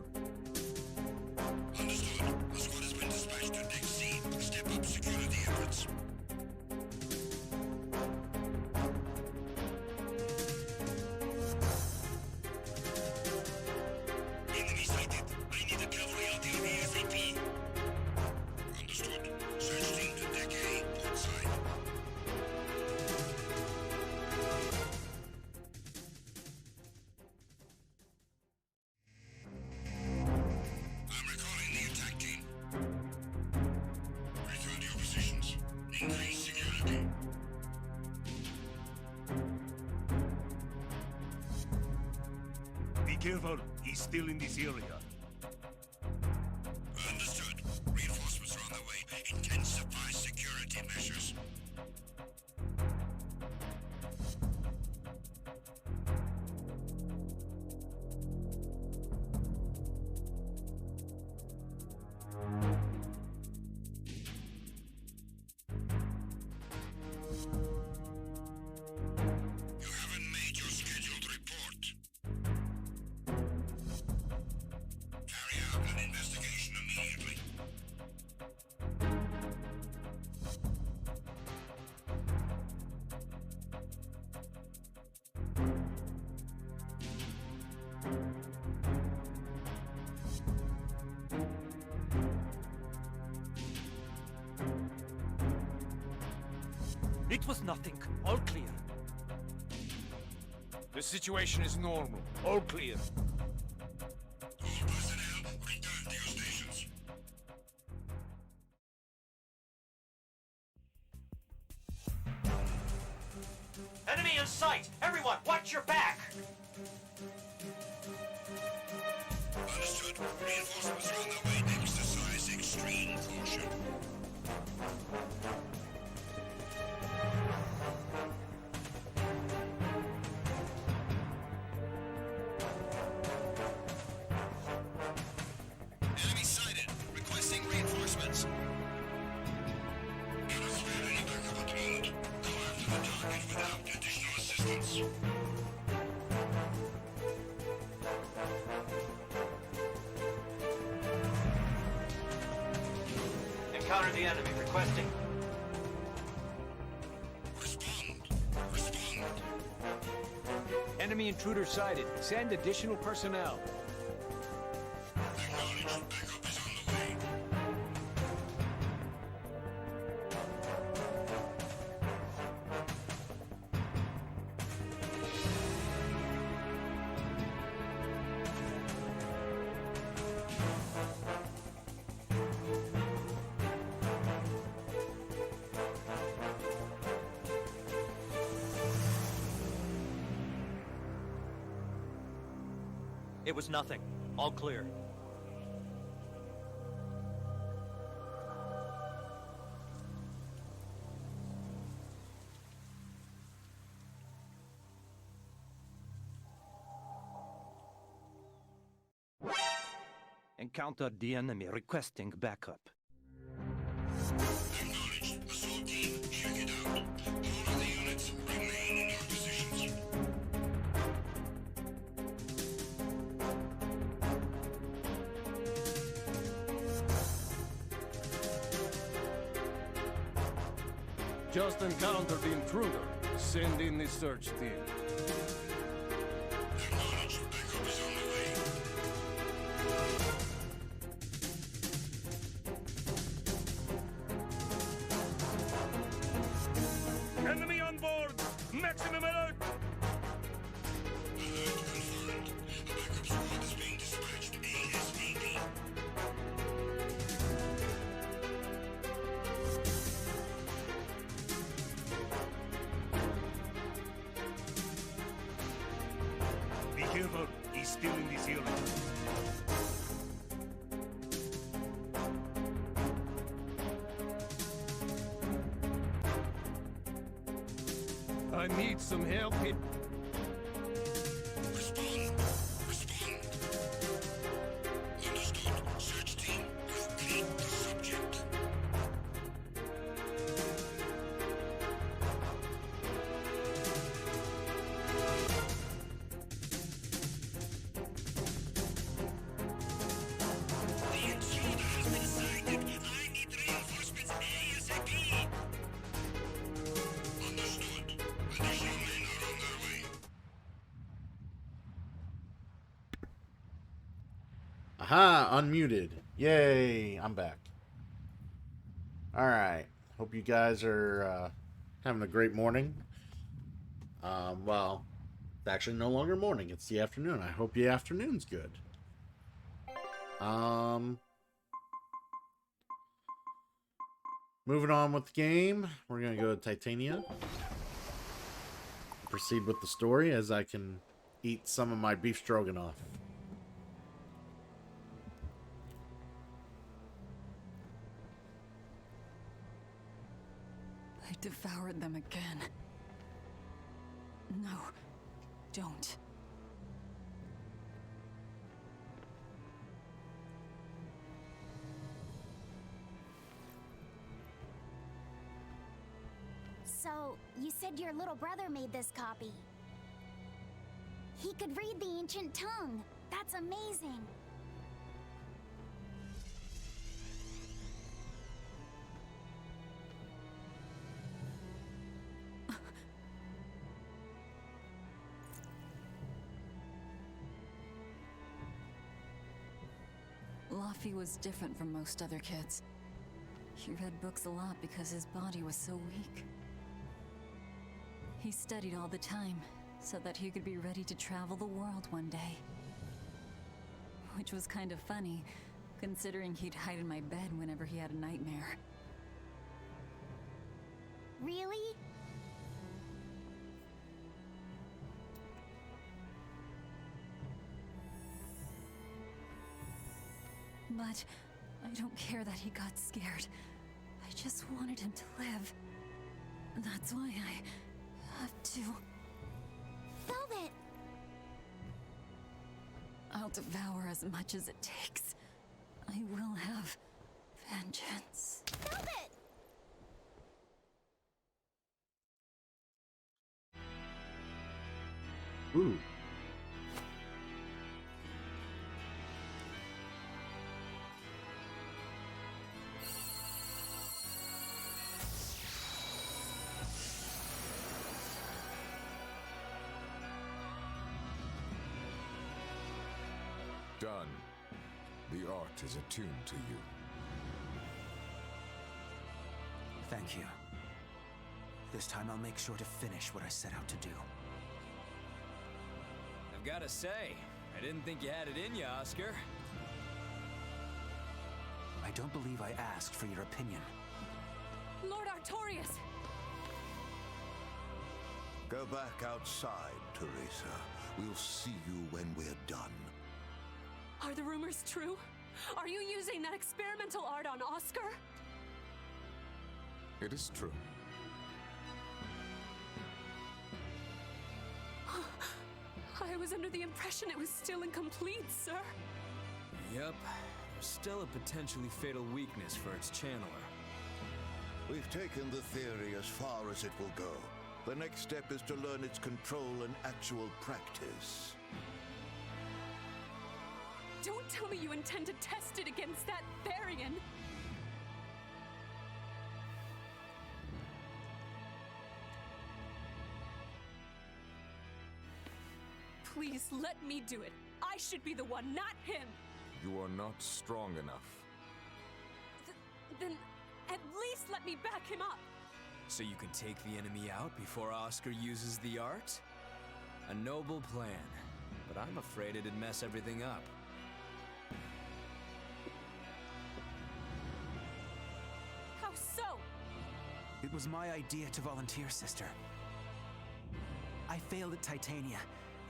Understood. The squad has been dispatched to Deck C. Step up security efforts. Enemy sighted. I need a cavalry artillery ASAP. Understood. Search team to Deck A, port side. I'm recalling the attack team. Return to your positions. Increase security. Be careful, he's still in this area. Understood. Reinforcements are on the way. Intensify security measures. You haven't made your scheduled report. Carry out an investigation immediately. It was nothing. All clear. The situation is normal. All clear. Enemy in sight! Everyone, watch your back! Understood. Reinforcements are on their way. Exercise extreme caution. Enemy sighted. Requesting reinforcements. Cannot spare any backup at the moment. Go after the target without additional assistance. Encounter the enemy, requesting. Enemy intruder sighted. Send additional personnel. It was nothing. All clear. Encountered the enemy requesting backup. Acknowledged. Assault team, check it out. All of the units remain in your positions. Just encountered the intruder. Send in the search team. Acknowledged. Backup is on the way. Enemy on board! Maximum alert! Alert confirmed. A backup squad is being dispatched ASAP. Be careful, he's still in this area. I need some help here. Respond. Respond. Understood. Search team, locate the subject. The intruder has been sighted. I need reinforcements ASAP. Understood. Additional men are on their way. Aha, unmuted. Yay, I'm back. All right. Hope you guys are having a great morning. Well, it's actually no longer morning. It's the afternoon. I hope your afternoon's good. Moving on with the game. We're going to go to Titania. Proceed with the story as I can eat some of my beef stroganoff. I devoured them again. No, don't. So, you said your little brother made this copy. He could read the ancient tongue. That's amazing. Laffy was different from most other kids. He read books a lot because his body was so weak. He studied all the time, so that he could be ready to travel the world one day. Which was kind of funny, considering he'd hide in my bed whenever he had a nightmare. Really? But I don't care that he got scared. I just wanted him to live. That's why I have to... Velvet! I'll devour as much as it takes. I will have vengeance. Velvet! Ooh. Done. The art is attuned to you. Thank you. This time I'll make sure to finish what I set out to do. I've gotta say, I didn't think you had it in you, Oscar. I don't believe I asked for your opinion. Lord Artorias! Go back outside, Teresa. We'll see you when we're done. Are the rumors true? Are you using that experimental art on Oscar? It is true. I was under the impression it was still incomplete, sir. Yep. There's still a potentially fatal weakness for its channeler. We've taken the theory as far as it will go. The next step is to learn its control and actual practice. Don't tell me you intend to test it against that Therian! Please let me do it. I should be the one, not him! You are not strong enough. Then at least let me back him up! So you can take the enemy out before Oscar uses the art? A noble plan, but I'm afraid it'd mess everything up. How so? It was my idea to volunteer, sister. I failed at Titania,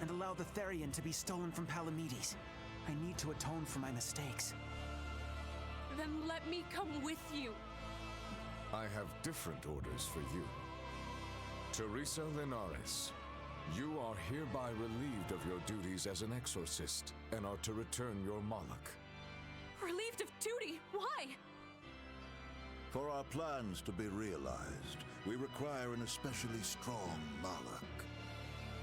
and allowed the Therian to be stolen from Palamedes. I need to atone for my mistakes. Then let me come with you. I have different orders for you. Teresa Linares, you are hereby relieved of your duties as an exorcist and are to return your Moloch. Relieved of duty? Why? For our plans to be realized, we require an especially strong Moloch.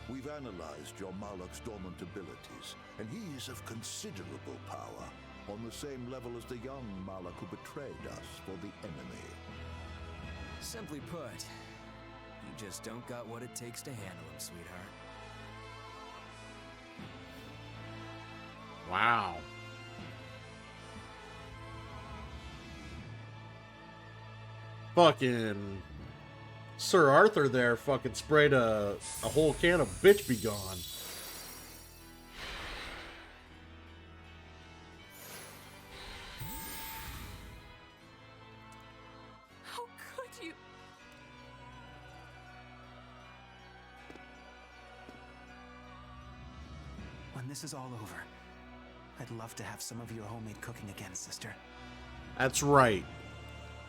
We've analyzed your Moloch's dormant abilities, and he is of considerable power, on the same level as the young Moloch who betrayed us for the enemy. Simply put, you just don't got what it takes to handle him, sweetheart. Wow. Fucking Sir Arthur there fucking sprayed a whole can of bitch be gone. How could you? When this is all over, I'd love to have some of your homemade cooking again, sister. That's right.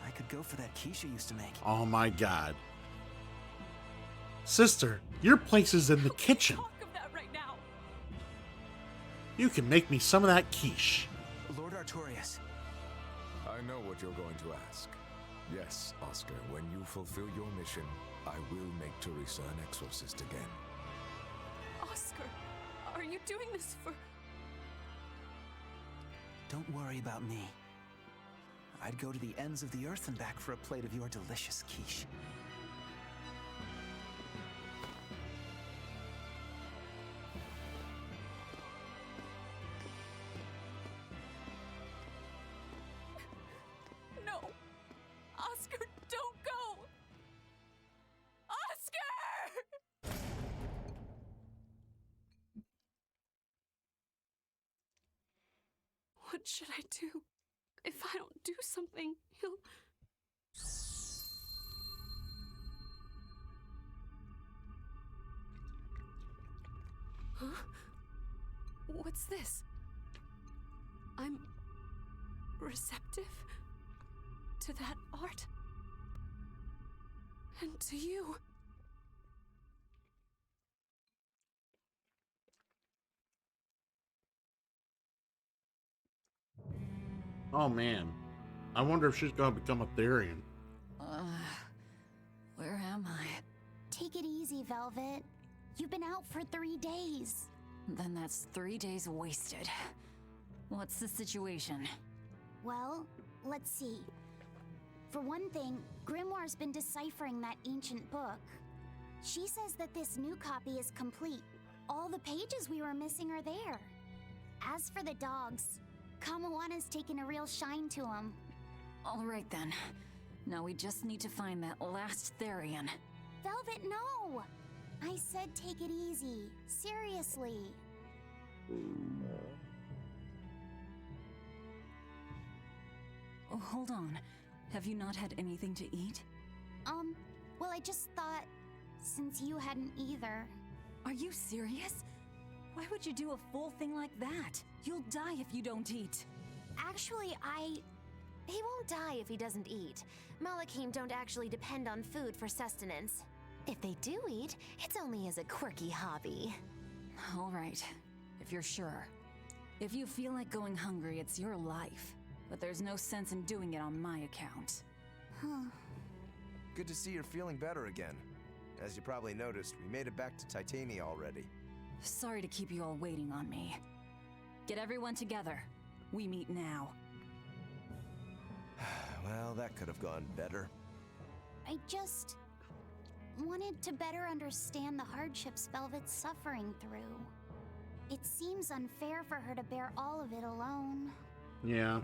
I could go for that quiche you used to make. Oh my god. Sister, your place is in the kitchen. Talk of that right now. You can make me some of that quiche. Lord Artorias. I know what you're going to ask. Yes, Oscar, when you fulfill your mission, I will make Teresa an exorcist again. Oscar, are you doing this for... Don't worry about me. I'd go to the ends of the earth and back for a plate of your delicious quiche. No! Oscar, don't go! Oscar! What should I do? If I don't do something, he'll... Huh? What's this? receptive to that art. And to you. Oh man, I wonder if she's gonna become a Therian. Where am I? Take it easy, Velvet. You've been out for 3 days. Then that's 3 days wasted. What's the situation? Well, let's see. For one thing, Grimoire's been deciphering that ancient book. She says that this new copy is complete. All the pages we were missing are there. As for the dogs, Kamawana's taken a real shine to them. All right then. Now we just need to find that last Therian. Velvet, no! I said take it easy. Seriously. Oh, hold on. Have you not had anything to eat? Well, I just thought, since you hadn't either. Are you serious? Why would you do a full thing like that? You'll die if you don't eat. Actually, He won't die if he doesn't eat. Malakim don't actually depend on food for sustenance. If they do eat, it's only as a quirky hobby. All right, if you're sure. If you feel like going hungry, it's your life. But there's no sense in doing it on my account. Huh. Good to see you're feeling better again. As you probably noticed, we made it back to Titania already. Sorry to keep you all waiting on me. Get everyone together. We meet now. Well, that could have gone better. I just wanted to better understand the hardships Velvet's suffering through. It seems unfair for her to bear all of it alone. Yeah.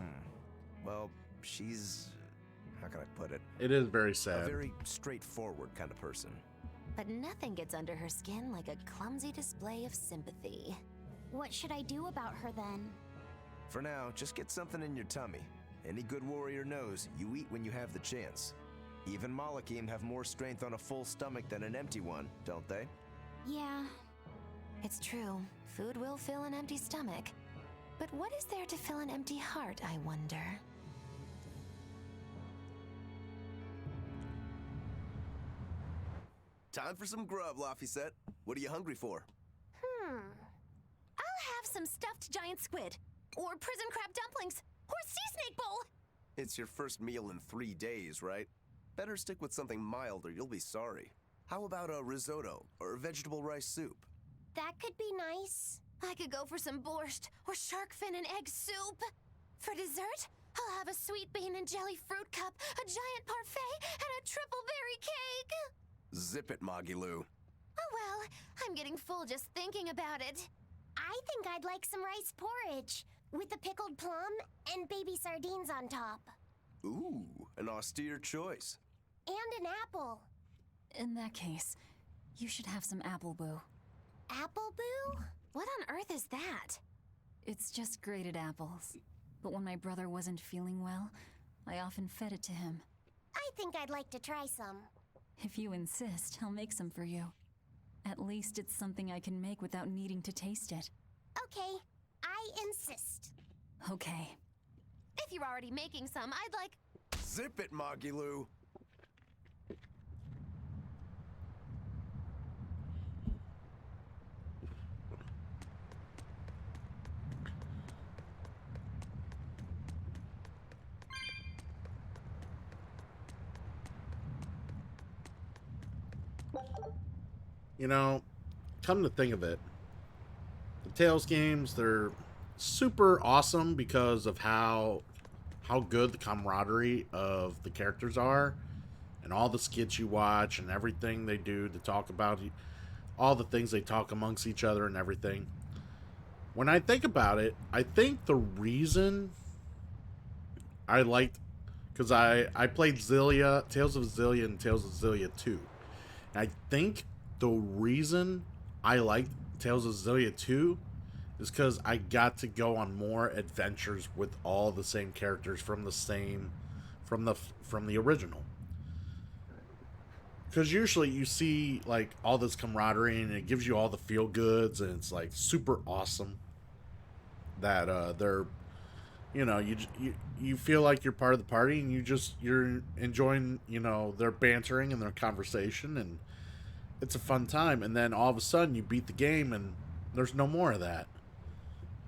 Well, she's... how can I put it? It is very sad. A very straightforward kind of person. But nothing gets under her skin like a clumsy display of sympathy. What should I do about her then? For now, just get something in your tummy. Any good warrior knows you eat when you have the chance. Even Malakim have more strength on a full stomach than an empty one, don't they? Yeah. It's true. Food will fill an empty stomach. But what is there to fill an empty heart, I wonder? Time for some grub, Laphicet. What are you hungry for? I'll have some stuffed giant squid, or prison crab dumplings, or sea snake bowl. It's your first meal in 3 days, right? Better stick with something mild or you'll be sorry. How about a risotto or vegetable rice soup? That could be nice. I could go for some borscht or shark fin and egg soup. For dessert, I'll have a sweet bean and jelly fruit cup, a giant parfait, and a triple berry cake. Zip it, Magilu. Oh well, I'm getting full just thinking about it. I think I'd like some rice porridge with a pickled plum and baby sardines on top. Ooh, an austere choice. And an apple. In that case, you should have some apple boo. Apple boo? What on earth is that? It's just grated apples. But when my brother wasn't feeling well, I often fed it to him. I think I'd like to try some. If you insist, I'll make some for you. At least it's something I can make without needing to taste it. Okay, I insist. Okay. If you're already making some, I'd like... Zip it, Magilu. You know, come to think of it, the Tales games, they're super awesome because of how good the camaraderie of the characters are, and all the skits you watch and everything they do to talk about, all the things they talk amongst each other and everything. When I think about it, I think the reason I liked, because I played Xillia, Tales of Xillia and Tales of Xillia 2. I think the reason I liked Tales of Xillia 2 is because I got to go on more adventures with all the same characters from the original. Because usually you see like all this camaraderie and it gives you all the feel goods and it's like super awesome that they're you know, you feel like you're part of the party, and you're enjoying, you know, their bantering and their conversation, and it's a fun time. And then all of a sudden you beat the game and there's no more of that.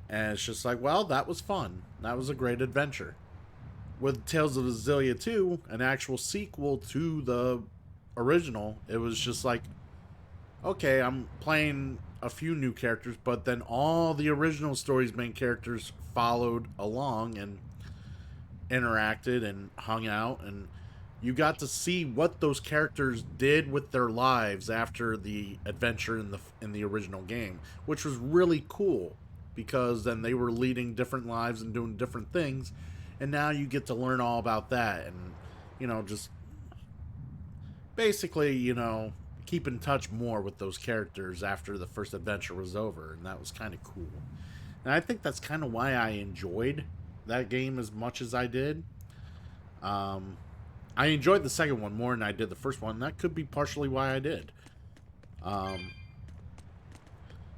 And it's just like, well, that was fun. That was a great adventure. With Tales of Azalea 2, an actual sequel to the original, it was just like, okay, I'm playing a few new characters, but then all the original story's main characters followed along and interacted and hung out, and you got to see what those characters did with their lives after the adventure in the original game, which was really cool because then they were leading different lives and doing different things, and now you get to learn all about that, and you know, just basically, you know, keep in touch more with those characters after the first adventure was over, and that was kind of cool. And I think that's kind of why I enjoyed that game as much as I did. I enjoyed the second one more than I did the first one. And that could be partially why I did. I'm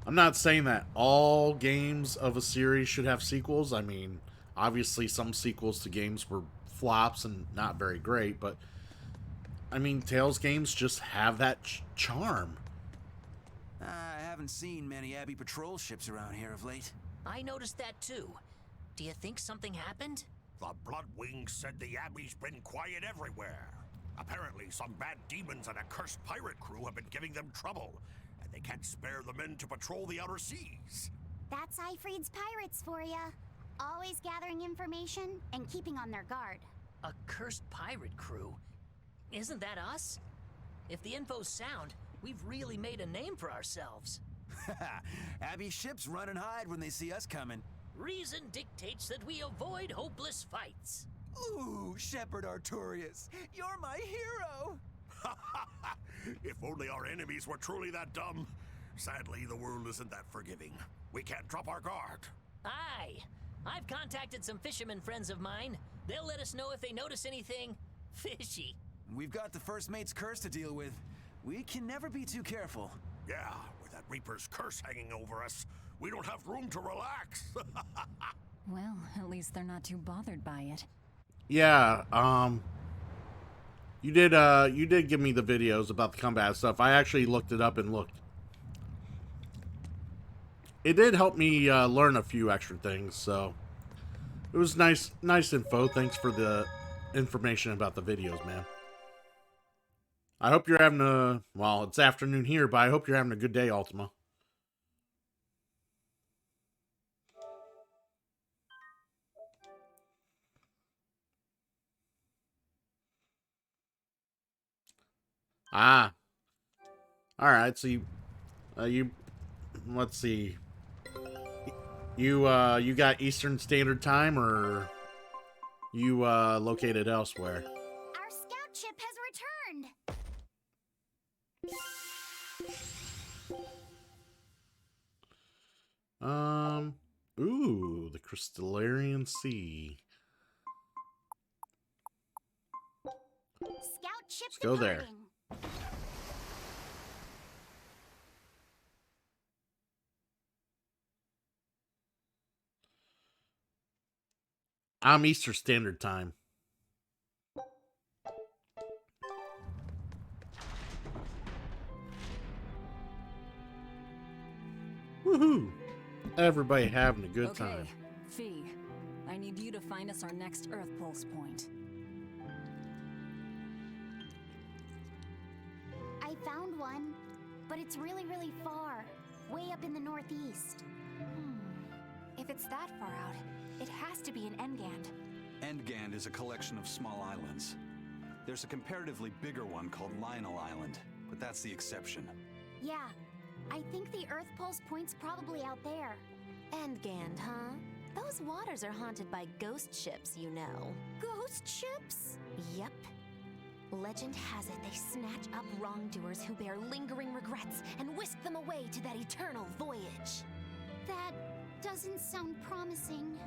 not saying that all games of a series should have sequels. I mean, obviously some sequels to games were flops and not very great, but I mean, Tales games just have that charm. I haven't seen many Abbey patrol ships around here of late. I noticed that too. Do you think something happened? The Bloodwings said the Abbey's been quiet everywhere. Apparently, some bad demons and a cursed pirate crew have been giving them trouble, and they can't spare the men to patrol the outer seas. That's Ifrid's pirates for ya. Always gathering information and keeping on their guard. A cursed pirate crew? Isn't that us? If the info's sound, we've really made a name for ourselves. Abbey ships run and hide when they see us coming. Reason dictates that we avoid hopeless fights. Ooh, Shepherd Artorias, you're my hero! If only our enemies were truly that dumb. Sadly, the world isn't that forgiving. We can't drop our guard. Aye. I've contacted some fishermen friends of mine. They'll let us know if they notice anything fishy. We've got the first mate's curse to deal with. We can never be too careful. Yeah, with that Reaper's curse hanging over us, we don't have room to relax. Well, at least they're not too bothered by it. Yeah, you did give me the videos about the combat stuff. I actually looked it up and looked. It did help me learn a few extra things, so it was nice info. Thanks for the information about the videos, man. I hope you're having well, it's afternoon here, but I hope you're having a good day, Ultima. Ah. Alright, so let's see. You got Eastern Standard Time, or you located elsewhere? Our scout ship has returned. Ooh, the Crystallarian Sea. Scout ship Let's go there. departing. I'm Eastern Standard Time. Woohoo! Everybody having a good time. Fee, I need you to find us our next Earth Pulse point. I found one, but it's really, really far. Way up in the northeast. If it's that far out, it has to be an Engand. Endgand is a collection of small islands. There's a comparatively bigger one called Lionel Island, but that's the exception. Yeah, I think the Earth Pulse point's probably out there. Endgand, huh? Those waters are haunted by ghost ships, you know. Ghost ships? Yep. Legend has it they snatch up wrongdoers who bear lingering regrets and whisk them away to that eternal voyage. That doesn't sound promising.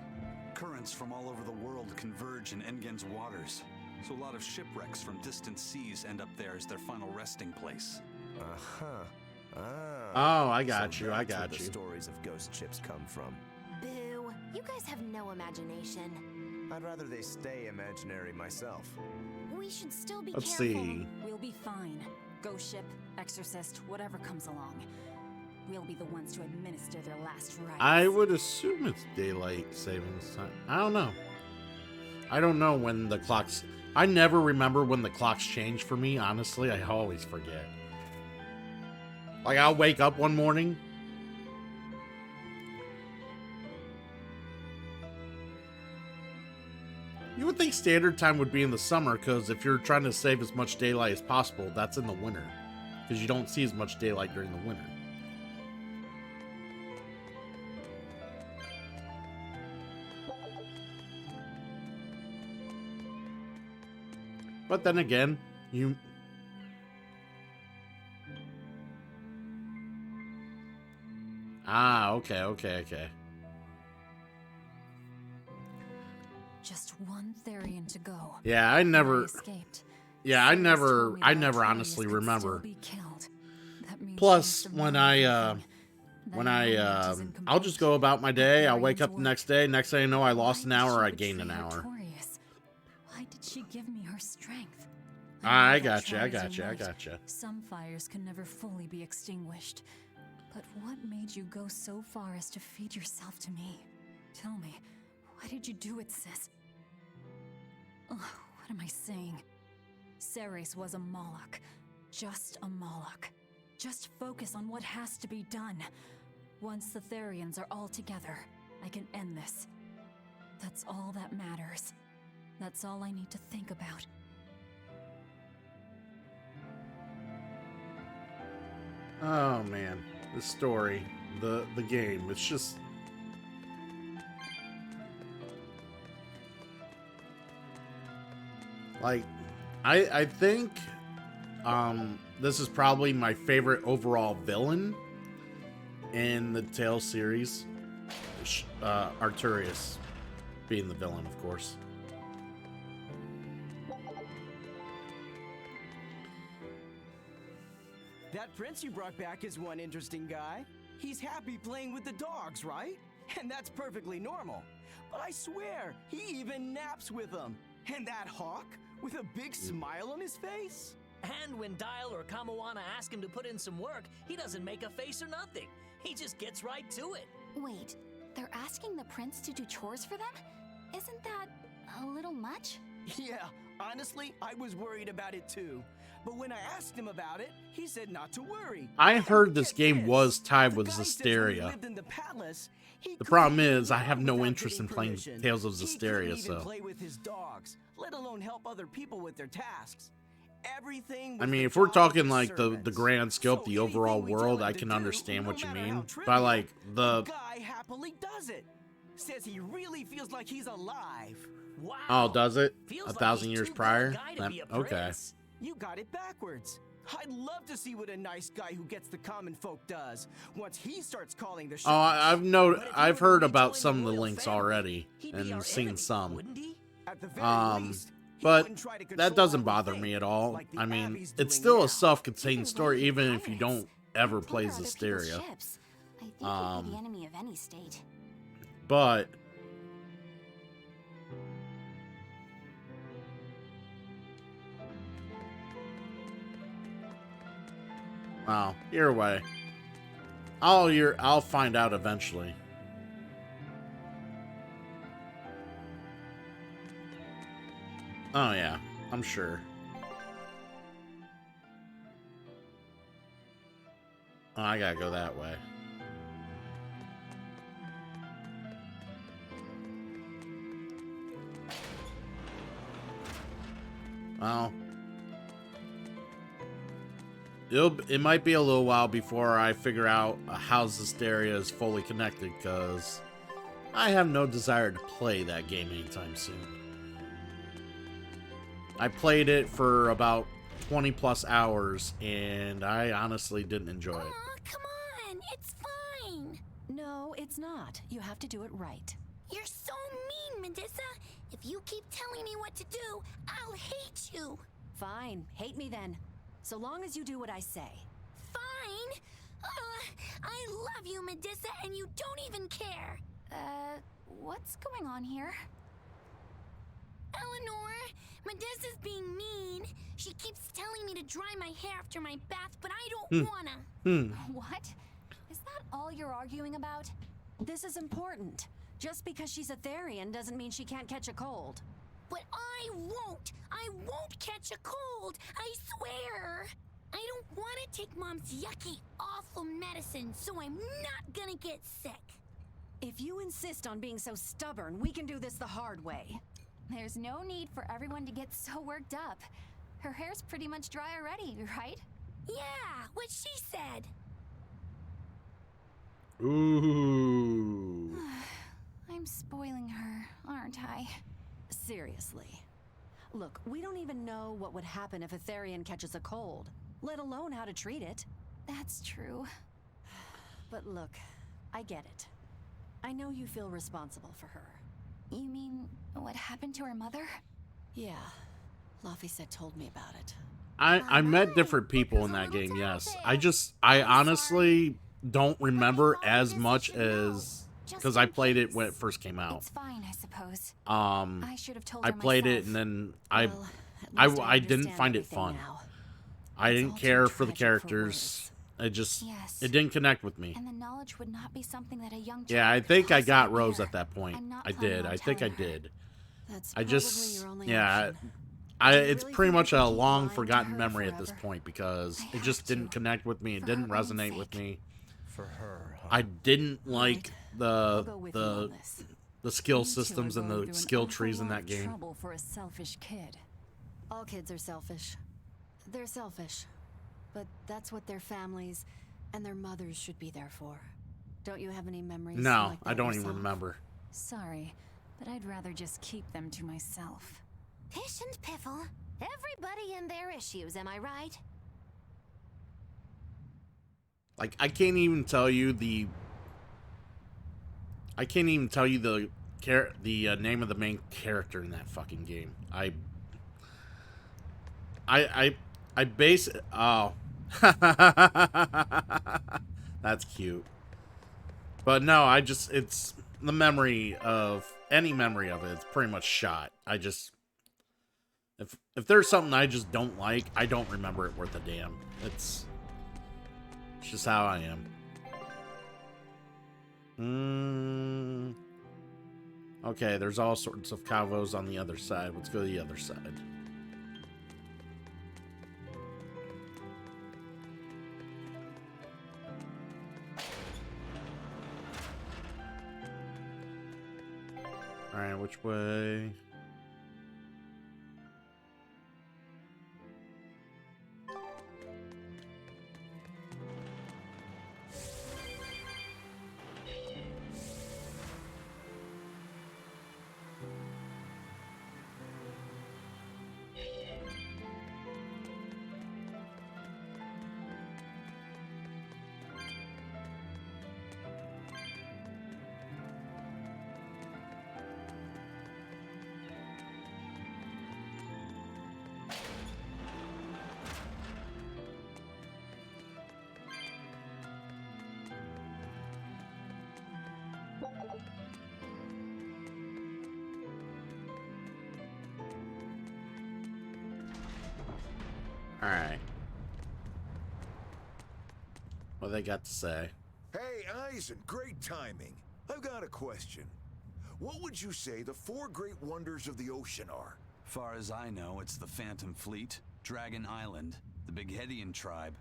Currents from all over the world converge in Engand's waters, so a lot of shipwrecks from distant seas end up there as their final resting place. Uh-huh. Oh, I got So you. I that's where got the you. stories of ghost ships come from. Boo. You guys have no imagination. I'd rather they stay imaginary myself. We should still be Let's careful. see. We'll be fine. Ghost ship, exorcist, whatever comes along. We'll be the ones to administer their last rites. I would assume it's daylight savings time. I don't know. I don't know when the clocks... I never remember when the clocks change for me, honestly. I always forget. Like, I'll wake up one morning. You would think standard time would be in the summer, because if you're trying to save as much daylight as possible, that's in the winter. Because you don't see as much daylight during the winter. But then again, you... Ah, okay. Just one Therian to go. Yeah, I never... escaped. Yeah, I never honestly remember. Plus, when I'll just go about my day, I'll wake up the next day, next thing I know, I lost an hour, I gained an hour. Why did she give me her strength? I gotcha. Some fires can never fully be extinguished. But what made you go so far as to feed yourself to me? Tell me, why did you do it, sis? Ugh, what am I saying? Ceres was a Moloch. Just a Moloch. Just focus on what has to be done. Once the Therians are all together, I can end this. That's all that matters. That's all I need to think about. Oh man, the story, the game, it's just... Like, I think this is probably my favorite overall villain in the Tales series. Arturius being the villain, of course. That prince you brought back is one interesting guy. He's happy playing with the dogs, right? And that's perfectly normal. But I swear, he even naps with them. And that hawk, with a big smile on his face? And when Dial or Kamawana ask him to put in some work, he doesn't make a face or nothing. He just gets right to it. Wait, they're asking the prince to do chores for them? Isn't that a little much? Yeah, honestly, I was worried about it too. But when I asked him about it, he said not to worry. I heard this game was tied with Zestiria. The problem is, I have no interest in playing Tales of Zestiria, so... play with his dogs, let alone help other people with their tasks. Everything. I mean, if we're talking like the grand scope, the overall world, I can understand what you mean. But like the guy happily does it. Says he really feels like he's alive. Wow. Oh, does it? Feels 1,000 like years he's prior? too good a guy to be a Okay. prince. You got it backwards. I'd love to see what a nice guy who gets the common folk does once he starts calling the shots. Oh, I've heard about some of the links already and seen some. But that doesn't bother me at all. I mean, it's still a self-contained story, even if you don't ever play Zestiria. I think he'd be the enemy of any state. But well, either way, I'll find out eventually. Oh yeah, I'm sure. Oh, I gotta go that way. Well, it might be a little while before I figure out how Zestiria is fully connected, because I have no desire to play that game anytime soon. I played it for about 20 plus hours, and I honestly didn't enjoy it. Come on, it's fine. No, it's not. You have to do it right. You're so mean, Medissa. If you keep telling me what to do, I'll hate you. Fine, hate me then. So long as you do what I say. Fine. I love you, Medissa, and you don't even care. What's going on here? Eleanor, Medesa's being mean. She keeps telling me to dry my hair after my bath, but I don't wanna. What? Is that all you're arguing about? This is important. Just because she's a Therian doesn't mean she can't catch a cold. But I won't! I won't catch a cold! I swear! I don't want to take Mom's yucky, awful medicine, so I'm not gonna get sick. If you insist on being so stubborn, we can do this the hard way. There's no need for everyone to get so worked up. Her hair's pretty much dry already, right? Yeah, what she said. Ooh. I'm spoiling her, aren't I? Seriously. Look, we don't even know what would happen if a Therian catches a cold, let alone how to treat it. That's true. But look, I get it. I know you feel responsible for her. You mean what happened to her mother? Yeah. Laphicet told me about it. I met different people in that game, yes. I honestly don't remember as much as because I played it when it first came out. It's fine, I suppose. I should have told her I played myself. it and then Well, I didn't find it fun. now. I It's didn't all care too for the tragic for characters. Yes. It didn't connect with me. And the knowledge would not be something that a young child Yeah, I could think I got possibly Rose bear. at that point. I'm not I planning did. on I think I telling her. did. That's I just probably your only yeah, option. it's really pretty think much you a can keep long lying to forgotten her memory at this forever? point because I it just have didn't to, connect with me. It for didn't her own resonate with sake. me. For her, huh? I didn't like I'll go with you on the this. the skill You two are systems and going the through an skill awful trees in lot that of game. Trouble for a selfish kid. All kids are selfish. They're selfish. But that's what their families and their mothers should be there for. Don't you have any memories? No, like I that don't even yourself? remember. Sorry, but I'd rather just keep them to myself. Pish and Piffle. Everybody and their issues, am I right? Like I can't even tell you the name of the main character in that fucking game. I base it. Oh. That's cute. But no, it's the memory of any memory of it. It's pretty much shot. If there's something I just don't like, I don't remember it worth a damn. It's just how I am. Okay, there's all sorts of cavos on the other side. Let's go to the other side. Alright, which way? Alright. What they got to say? Hey, Eisen, great timing. I've got a question. What would you say the 4 great wonders of the ocean are? Far as I know, it's the Phantom Fleet, Dragon Island, the Bighedian tribe,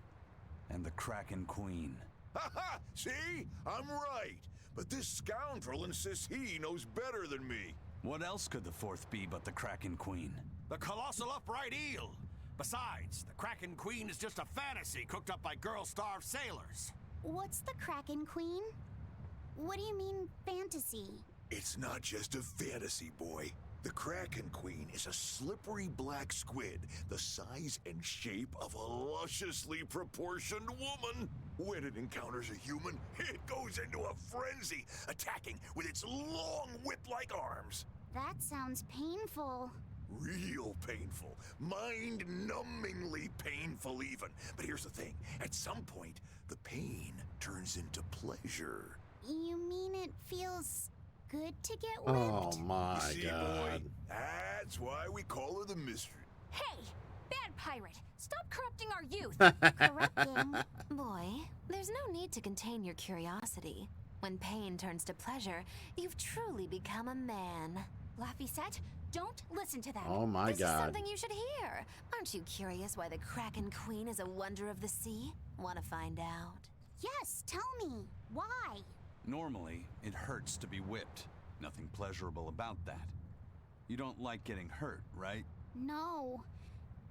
and the Kraken Queen. Ha! See? I'm right. But this scoundrel insists he knows better than me. What else could the 4th be but the Kraken Queen? The colossal upright eel. Besides, the Kraken Queen is just a fantasy cooked up by girl-starved sailors. What's the Kraken Queen? What do you mean, fantasy? It's not just a fantasy, boy. The Kraken Queen is a slippery black squid, the size and shape of a lusciously proportioned woman. When it encounters a human, it goes into a frenzy, attacking with its long whip-like arms. That sounds painful. Real painful. Mind-numbingly painful even. But here's the thing. At some point, the pain turns into pleasure. You mean it feels good to get whipped? Oh my See, god. boy, that's why we call her the mystery. Hey, bad pirate, stop corrupting our youth. Corrupting. Boy, there's no need to contain your curiosity. When pain turns to pleasure, you've truly become a man. Laphicet, don't listen to them. Oh my this is god. something you should hear. Aren't you curious why the Kraken Queen is a wonder of the sea? Want to find out? Yes, tell me. Why? Normally, it hurts to be whipped. Nothing pleasurable about that. You don't like getting hurt, right? No.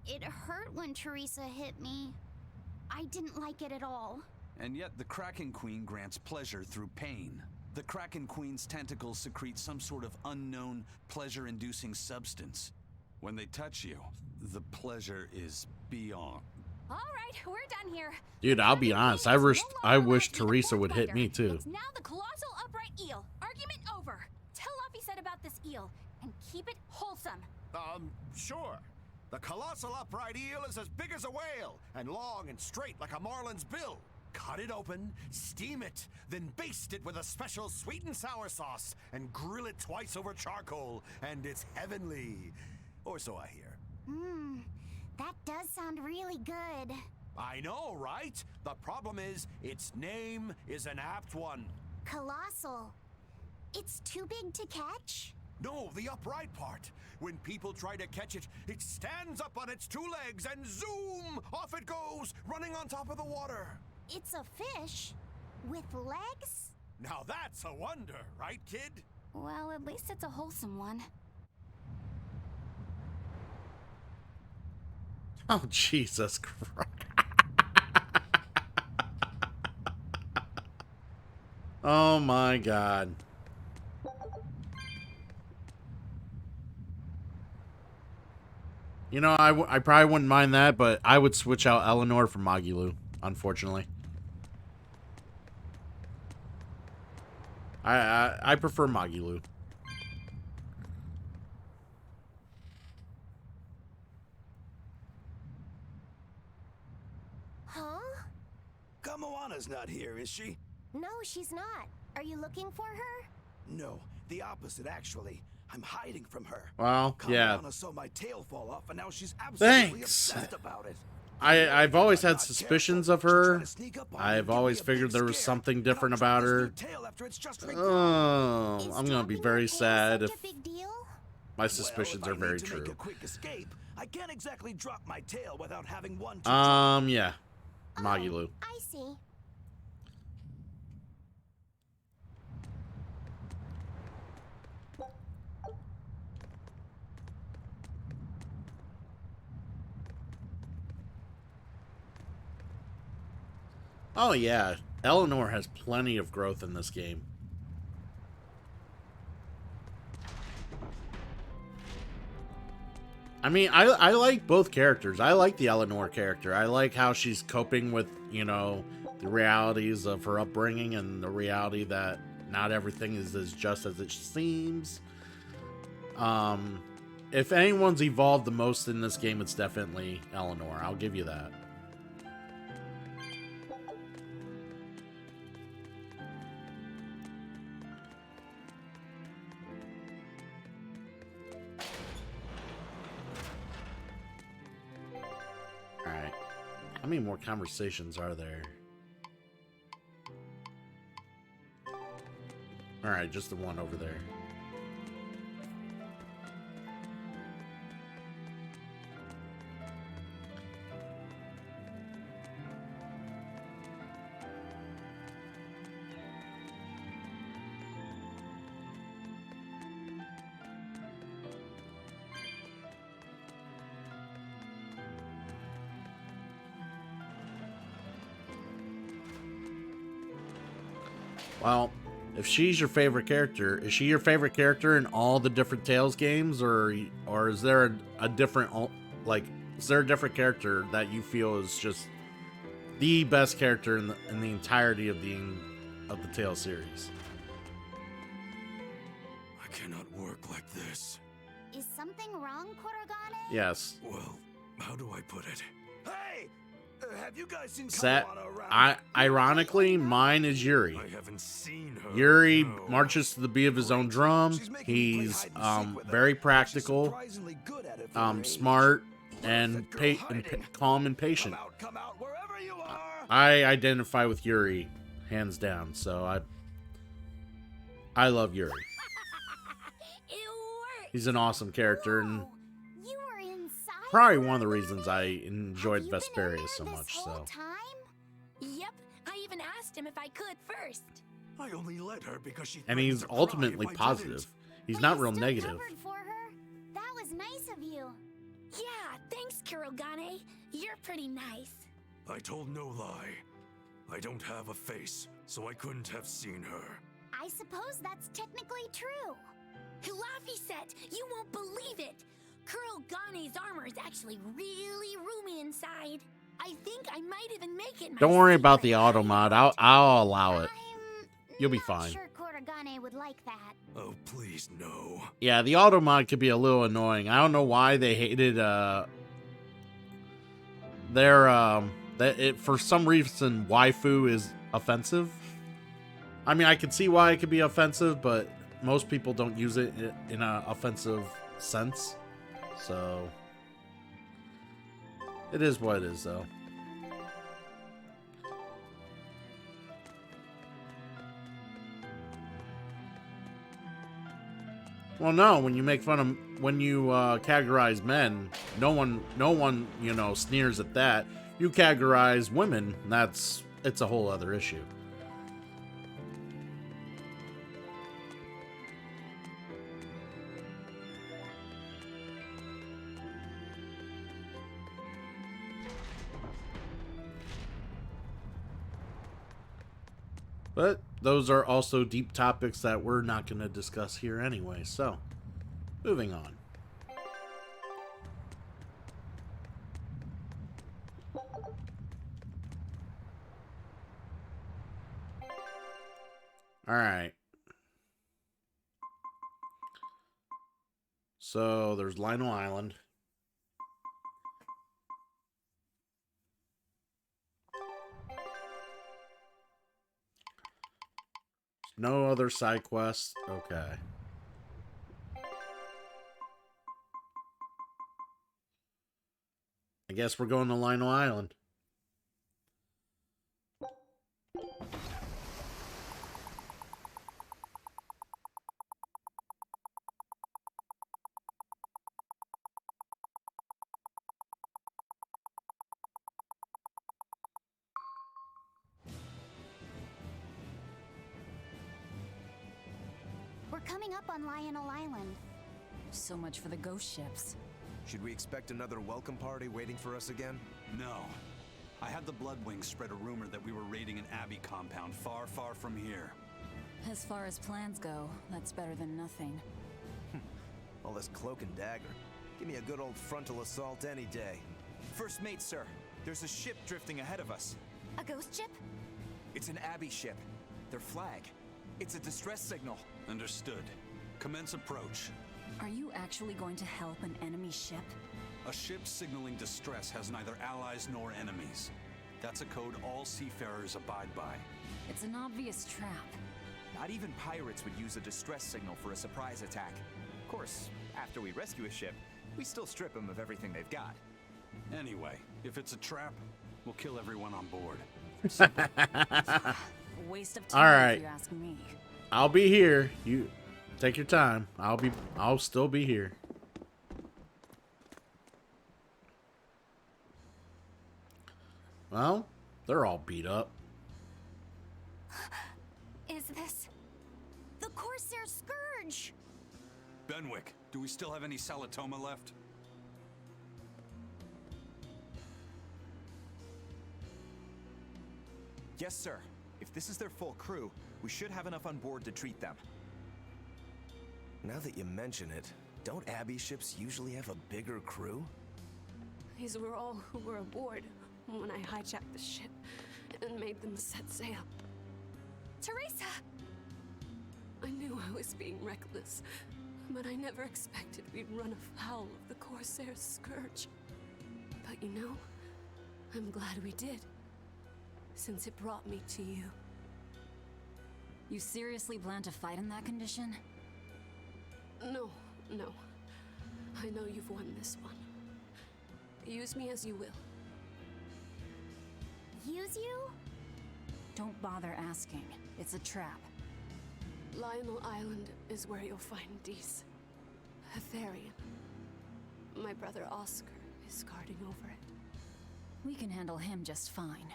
It hurt when Teresa hit me. I didn't like it at all. And yet the Kraken Queen grants pleasure through pain. The Kraken Queen's tentacles secrete some sort of unknown, pleasure-inducing substance. When they touch you, the pleasure is beyond. All right, we're done here. Dude, I'll be honest. I wish Teresa would hit me too. It's now the colossal upright eel. Argument over. Tell Laphicet about this eel and keep it wholesome. Sure. The colossal upright eel is as big as a whale and long and straight like a marlin's bill. Cut it open, steam it, then baste it with a special sweet and sour sauce and grill it twice over charcoal, and it's heavenly. Or so I hear. That does sound really good. I know, right? The problem is, its name is an apt one. Colossal. It's too big to catch? No, the upright part. When people try to catch it, it stands up on its two legs and zoom! Off it goes, running on top of the water. It's a fish with legs? Now that's a wonder, right, kid? Well, at least it's a wholesome one. Oh, Jesus Christ. Oh my god. You know, I probably wouldn't mind that, but I would switch out Eleanor for Magilu, unfortunately. I prefer Magilu. Huh? Kamoana's not here, is she? No, she's not. Are you looking for her? No, the opposite, actually. I'm hiding from her. Well, yeah. Kamoana saw my tail fall off, and now she's absolutely Thanks. obsessed about it. I've always had suspicions of her. I've always figured there was something different about her. Oh, I'm gonna be very sad if my suspicions are very true. Make a quick escape, I can't exactly drop my tail without having one. Yeah, Magilu. I see. Oh yeah, Eleanor has plenty of growth in this game. I mean, I like both characters. I like the Eleanor character. I like how she's coping with, you know, the realities of her upbringing and the reality that not everything is as just as it seems. If anyone's evolved the most in this game, it's definitely Eleanor. I'll give you that. Alright. How many more conversations are there? Alright, just the one over there. Well, if she's your favorite character, is she your favorite character in all the different Tales games, or is there a different, like, is there a different character that you feel is just the best character in the entirety of the Tales series? I cannot work like this. Is something wrong, Kurogane? Yes. Well, how do I put it? Hey! Have you guys seen Set. Kawana around? Ironically, mine is Yuri. I haven't seen her. Yuri No. marches to the beat of his own drum. He's very practical, smart, and calm and patient. I identify with Yuri, hands down. So I love Yuri. He's an awesome character, and probably one of the reasons I enjoyed Vesperia so much. So. Yep, I even asked him if I could first. I only let her because she. And he's ultimately positive. He's not real negative. For her? That was nice of you. Yeah, thanks, Kurogane. You're pretty nice. I told no lie. I don't have a face, so I couldn't have seen her. I suppose that's technically true. Laffy set, you won't believe it. Kurogane's armor is actually really roomy inside. I think I might even make it. Don't worry about the auto mod. I'll allow it. You'll be fine. Sure, Kurogane would like that. Oh, please no. Yeah, the auto mod could be a little annoying. I don't know why they hated for some reason waifu is offensive. I mean, I can see why it could be offensive, but most people don't use it in an offensive sense. So it is what it is, though. Well, no, when you make fun of, when you categorize men, no one, you know, sneers at that. You categorize women, it's a whole other issue. But those are also deep topics that we're not going to discuss here anyway. So, moving on. All right. So, there's Lionel Island. No other side quests. Okay. I guess we're going to Lionel Island. We're coming up on Lionel Island. So much for the ghost ships. Should we expect another welcome party waiting for us again? No. I had the Bloodwings spread a rumor that we were raiding an Abbey compound far, far from here. As far as plans go, that's better than nothing. All this cloak and dagger. Give me a good old frontal assault any day. First mate, sir. There's a ship drifting ahead of us. A ghost ship? It's an Abbey ship. Their flag. It's a distress signal. Understood. Commence approach. Are you actually going to help an enemy ship? A ship signaling distress has neither allies nor enemies. That's a code all seafarers abide by. It's an obvious trap. Not even pirates would use a distress signal for a surprise attack. Of course, after we rescue a ship, we still strip them of everything they've got. Anyway, if it's a trap, we'll kill everyone on board. Waste of time, all right. if you ask me. I'll be here. You take your time. I'll still be here. Well, they're all beat up. Is this the Corsair Scourge? Benwick, do we still have any Salatoma left? Yes, sir. If this is their full crew, we should have enough on board to treat them. Now that you mention it, don't Abbey ships usually have a bigger crew? These were all who were aboard when I hijacked the ship and made them set sail. Teresa! I knew I was being reckless, but I never expected we'd run afoul of the Corsair Scourge. But you know, I'm glad we did, since it brought me to you. You seriously plan to fight in that condition? No. I know you've won this one. Use me as you will. Use you? Don't bother asking. It's a trap. Lionel Island is where you'll find Dees. Therian. My brother Oscar is guarding over it. We can handle him just fine.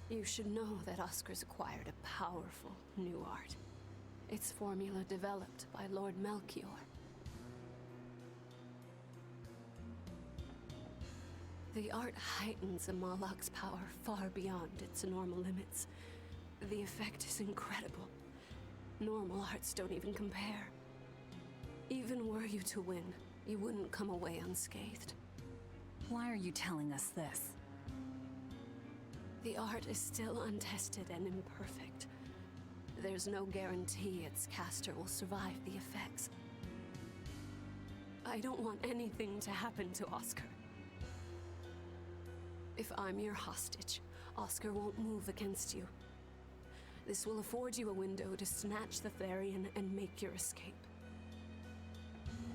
You should know that Oscar's acquired a powerful new art. Its formula developed by Lord Melchior. The art heightens a Malak's power far beyond its normal limits. The effect is incredible. Normal arts don't even compare. Even were you to win, you wouldn't come away unscathed. Why are you telling us this? The art is still untested and imperfect. There's no guarantee its caster will survive the effects. I don't want anything to happen to Oscar. If I'm your hostage, Oscar won't move against you. This will afford you a window to snatch the Therian and make your escape.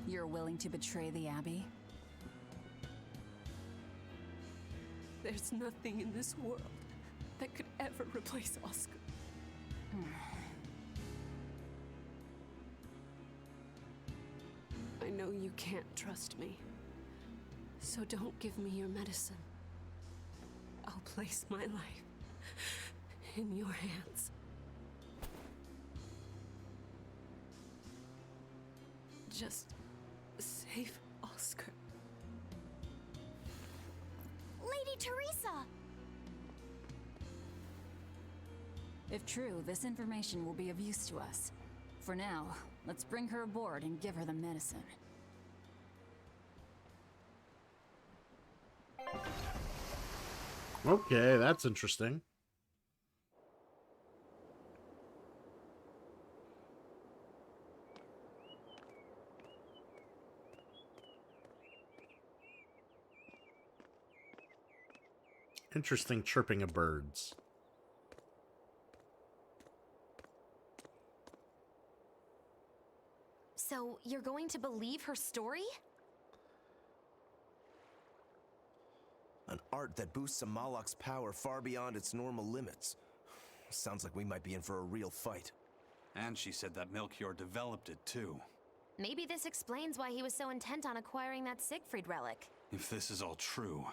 You're willing to betray the Abbey? There's nothing in this world that could ever replace Oscar. I know you can't trust me, so don't give me your medicine. I'll place my life in your hands. Just save Oscar. Lady Teresa! If true, this information will be of use to us. For now, let's bring her aboard and give her the medicine. Okay, that's interesting. Interesting chirping of birds. So, you're going to believe her story? An art that boosts a Malak's power far beyond its normal limits. Sounds like we might be in for a real fight. And she said that Melchior developed it, too. Maybe this explains why he was so intent on acquiring that Siegfried relic. If this is all true,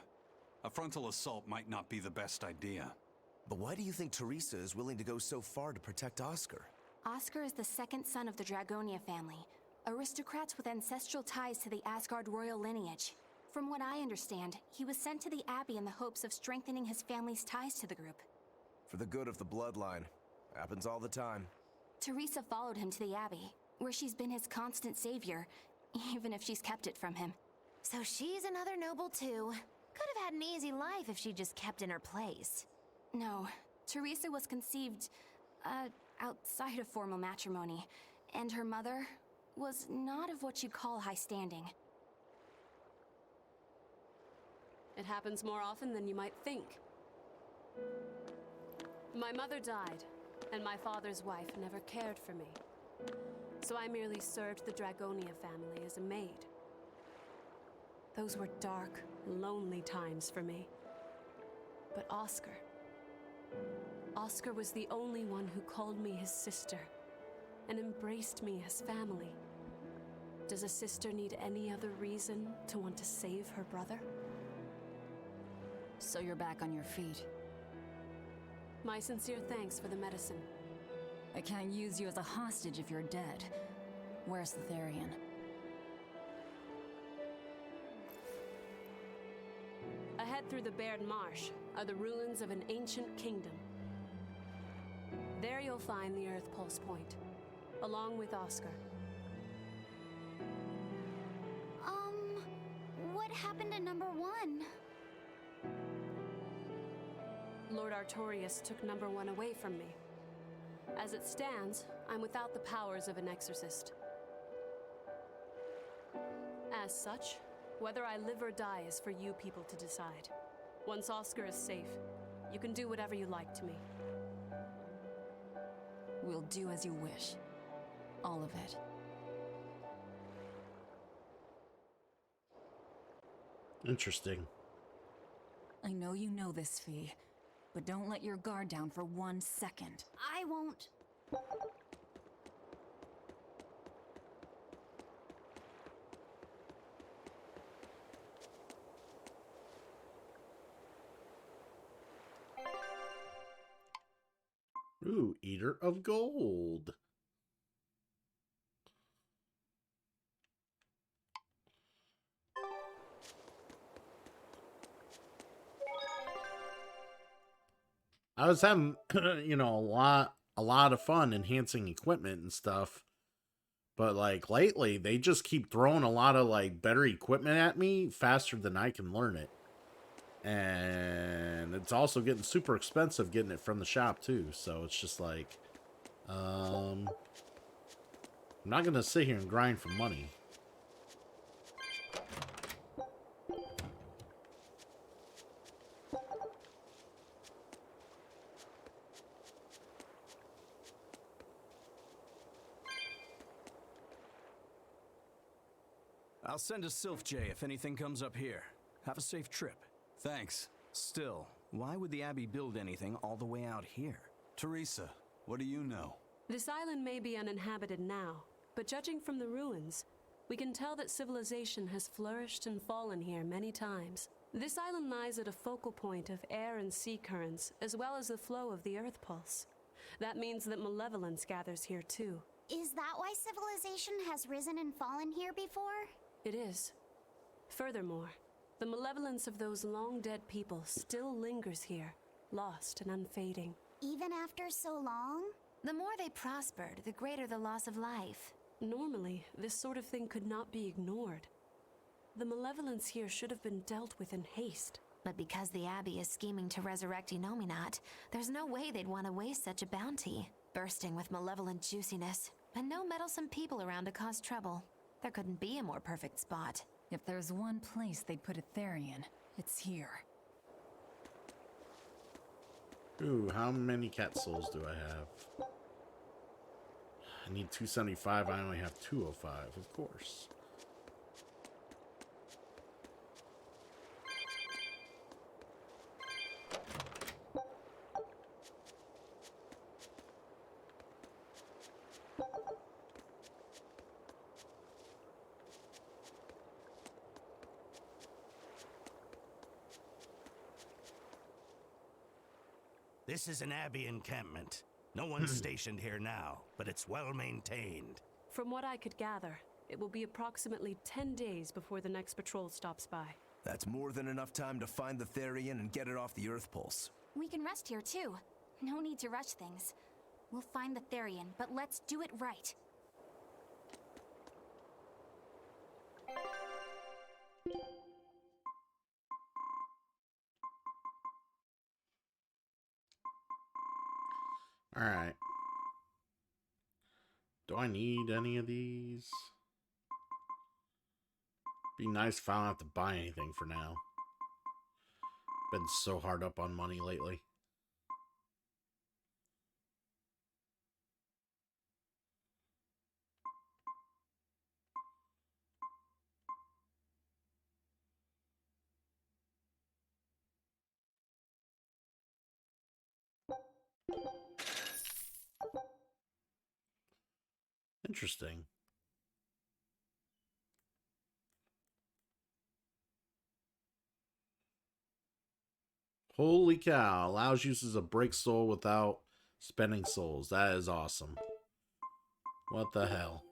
a frontal assault might not be the best idea. But why do you think Teresa is willing to go so far to protect Oscar? Oscar is the second son of the Dragonia family, aristocrats with ancestral ties to the Asgard royal lineage. From what I understand, he was sent to the Abbey in the hopes of strengthening his family's ties to the group. For the good of the bloodline. Happens all the time. Teresa followed him to the Abbey, where she's been his constant savior, even if she's kept it from him. So she's another noble too. Could have had an easy life if she just kept in her place. No, Teresa was conceived, outside of formal matrimony, and her mother was not of what you'd call high standing. It happens more often than you might think. My mother died, and my father's wife never cared for me. So I merely served the Dragonia family as a maid. Those were dark, lonely times for me. But Oscar was the only one who called me his sister and embraced me as family. Does a sister need any other reason to want to save her brother? So you're back on your feet. My sincere thanks for the medicine. I can't use you as a hostage if you're dead. Where's the Therian? Ahead through the Baird Marsh are the ruins of an ancient kingdom. There you'll find the Earth Pulse Point, along with Oscar. What happened to number 1? Lord Artorius took number 1 away from me. As it stands, I'm without the powers of an exorcist. As such, Whether I live or die is for you people to decide. Once Oscar is safe, you can do whatever you like to me. We'll do as you wish. All of it. Interesting. I know you know this, Fee, but don't let your guard down for 1 second. I won't. Ooh, Eater of Gold. I was having, you know, a lot of fun enhancing equipment and stuff. But like lately, they just keep throwing a lot of like better equipment at me faster than I can learn it. And it's also getting super expensive getting it from the shop too. So it's just like, I'm not going to sit here and grind for money. I'll send a Sylph J if anything comes up here. Have a safe trip. Thanks. Still, why would the Abbey build anything all the way out here? Teresa, what do you know? This island may be uninhabited now, but judging from the ruins, we can tell that civilization has flourished and fallen here many times. This island lies at a focal point of air and sea currents, as well as the flow of the Earth Pulse. That means that malevolence gathers here too. Is that why civilization has risen and fallen here before? It is. Furthermore, the malevolence of those long-dead people still lingers here, lost and unfading. Even after so long? The more they prospered, the greater the loss of life. Normally, this sort of thing could not be ignored. The malevolence here should have been dealt with in haste. But because the Abbey is scheming to resurrect Enominat, there's no way they'd want to waste such a bounty. Bursting with malevolent juiciness, and no meddlesome people around to cause trouble. There couldn't be a more perfect spot. If there's one place they'd put a Therian, it's here. Ooh, how many cat souls do I have? I need 275. I only have 205, of course. This is an Abbey encampment. No one's stationed here now, but it's well maintained. From what I could gather, it will be approximately 10 days before the next patrol stops by. That's more than enough time to find the Therian and get it off the Earth Pulse. We can rest here too. No need to rush things. We'll find the Therian, but let's do it right. Alright. Do I need any of these? Be nice if I don't have to buy anything for now. Been so hard up on money lately. Interesting. Holy cow. Allows uses of break soul without spending souls. That is awesome. What the hell?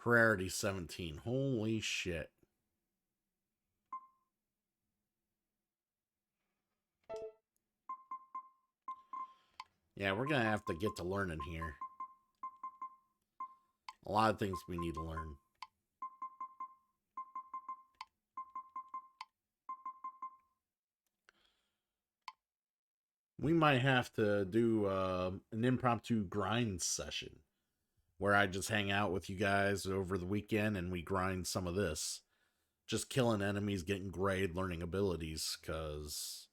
Rarity 17. Holy shit. Yeah, we're gonna have to get to learning here. A lot of things we need to learn. we might have to do an impromptu grind session where I just hang out with you guys over the weekend and we grind some of this. Just killing enemies, getting grade, learning abilities, because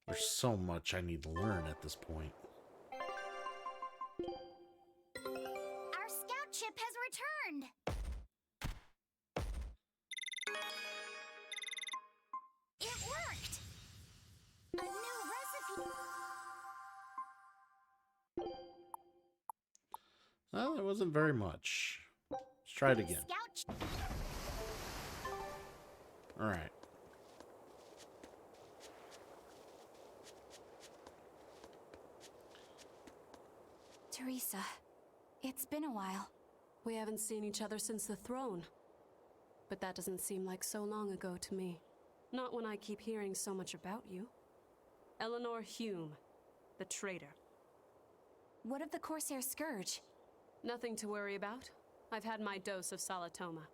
there's so much I need to learn at this point. Our scout ship has returned. It worked. A new recipe. Well, it wasn't very much. Let's try it again. Alright. Teresa, it's been a while. We haven't seen each other since the throne. But that doesn't seem like so long ago to me. Not when I keep hearing so much about you. Eleanor Hume, the traitor. What of the Corsair Scourge? Nothing to worry about. I've had my dose of Salatoma.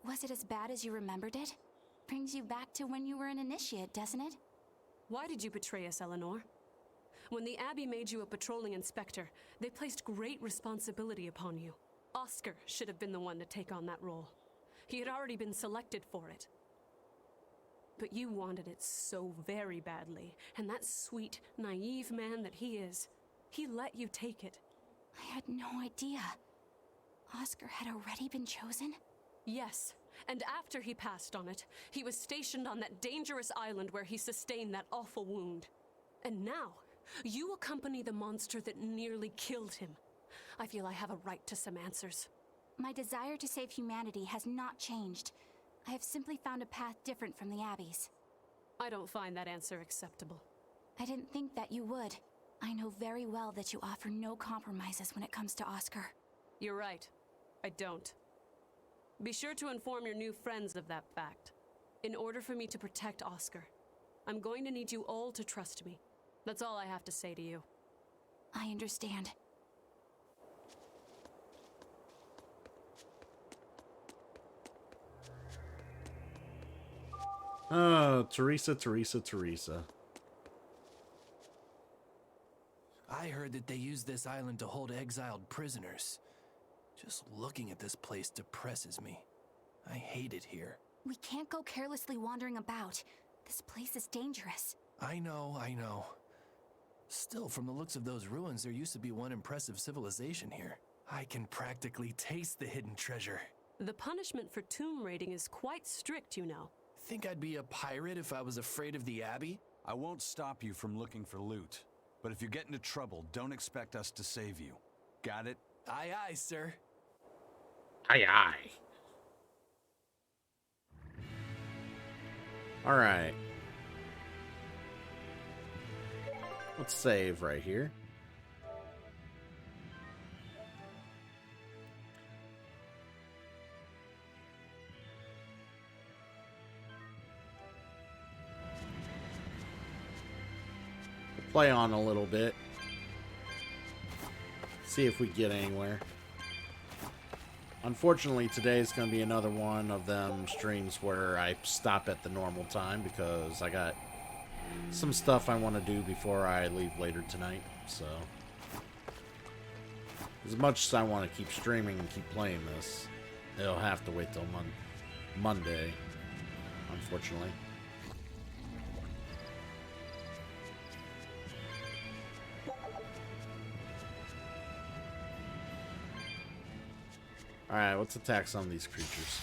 Was it as bad as you remembered it? Brings you back to when you were an initiate, doesn't it? Why did you betray us, Eleanor? When the Abbey made you a patrolling inspector, they placed great responsibility upon you. Oscar should have been the one to take on that role. He had already been selected for it. But you wanted it so very badly, and that sweet, naive man that he is, he let you take it. I had no idea. Oscar had already been chosen? Yes, and after he passed on it, he was stationed on that dangerous island where he sustained that awful wound. And now, you accompany the monster that nearly killed him. I feel I have a right to some answers. My desire to save humanity has not changed. I have simply found a path different from the Abbey's. I don't find that answer acceptable. I didn't think that you would. I know very well that you offer no compromises when it comes to Oscar. You're right. I don't. Be sure to inform your new friends of that fact. In order for me to protect Oscar, I'm going to need you all to trust me. That's all I have to say to you. I understand. Oh, Teresa. I heard that they use this island to hold exiled prisoners. Just looking at this place depresses me. I hate it here. We can't go carelessly wandering about. This place is dangerous. I know. Still, from the looks of those ruins, there used to be one impressive civilization here. I can practically taste the hidden treasure. The punishment for tomb raiding is quite strict, you know. Think I'd be a pirate if I was afraid of the Abbey? I won't stop you from looking for loot. But if you get into trouble, don't expect us to save you. Got it? Aye, aye, sir. Aye, aye. Alright. Let's save right here. Play on a little bit. See if we get anywhere. Unfortunately, today is going to be another one of them streams where I stop at the normal time because I got some stuff I want to do before I leave later tonight. So, as much as I want to keep streaming and keep playing this, it'll have to wait till Monday, unfortunately. Alright, let's attack some of these creatures.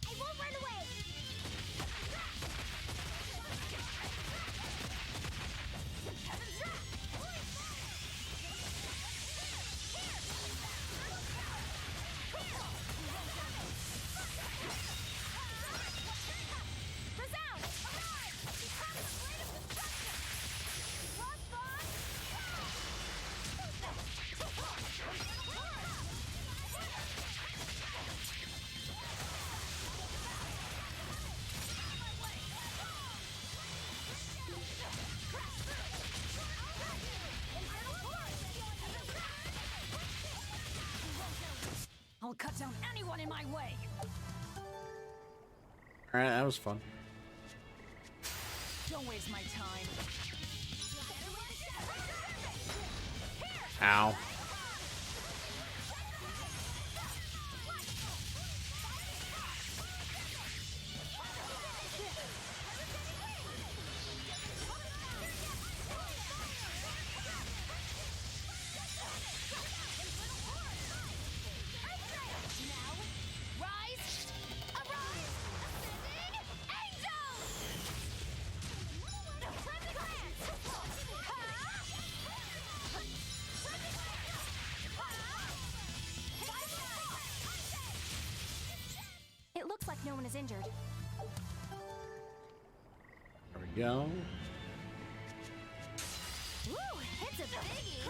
I won't run away. I'll cut down anyone in my way. Alright, that was fun. Don't waste my time. Ow. It looks like no one is injured. There we go. Woo, it's a biggie.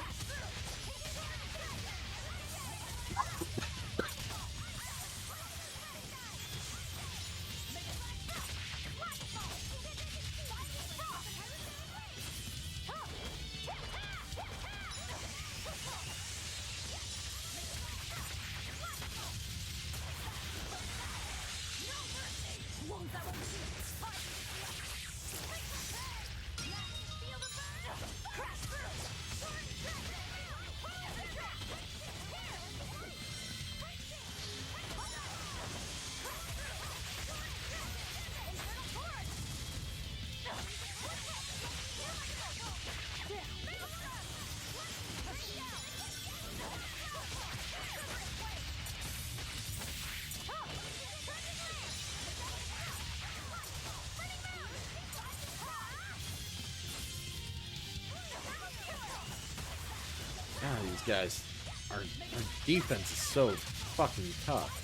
God, these guys, our defense is so fucking tough.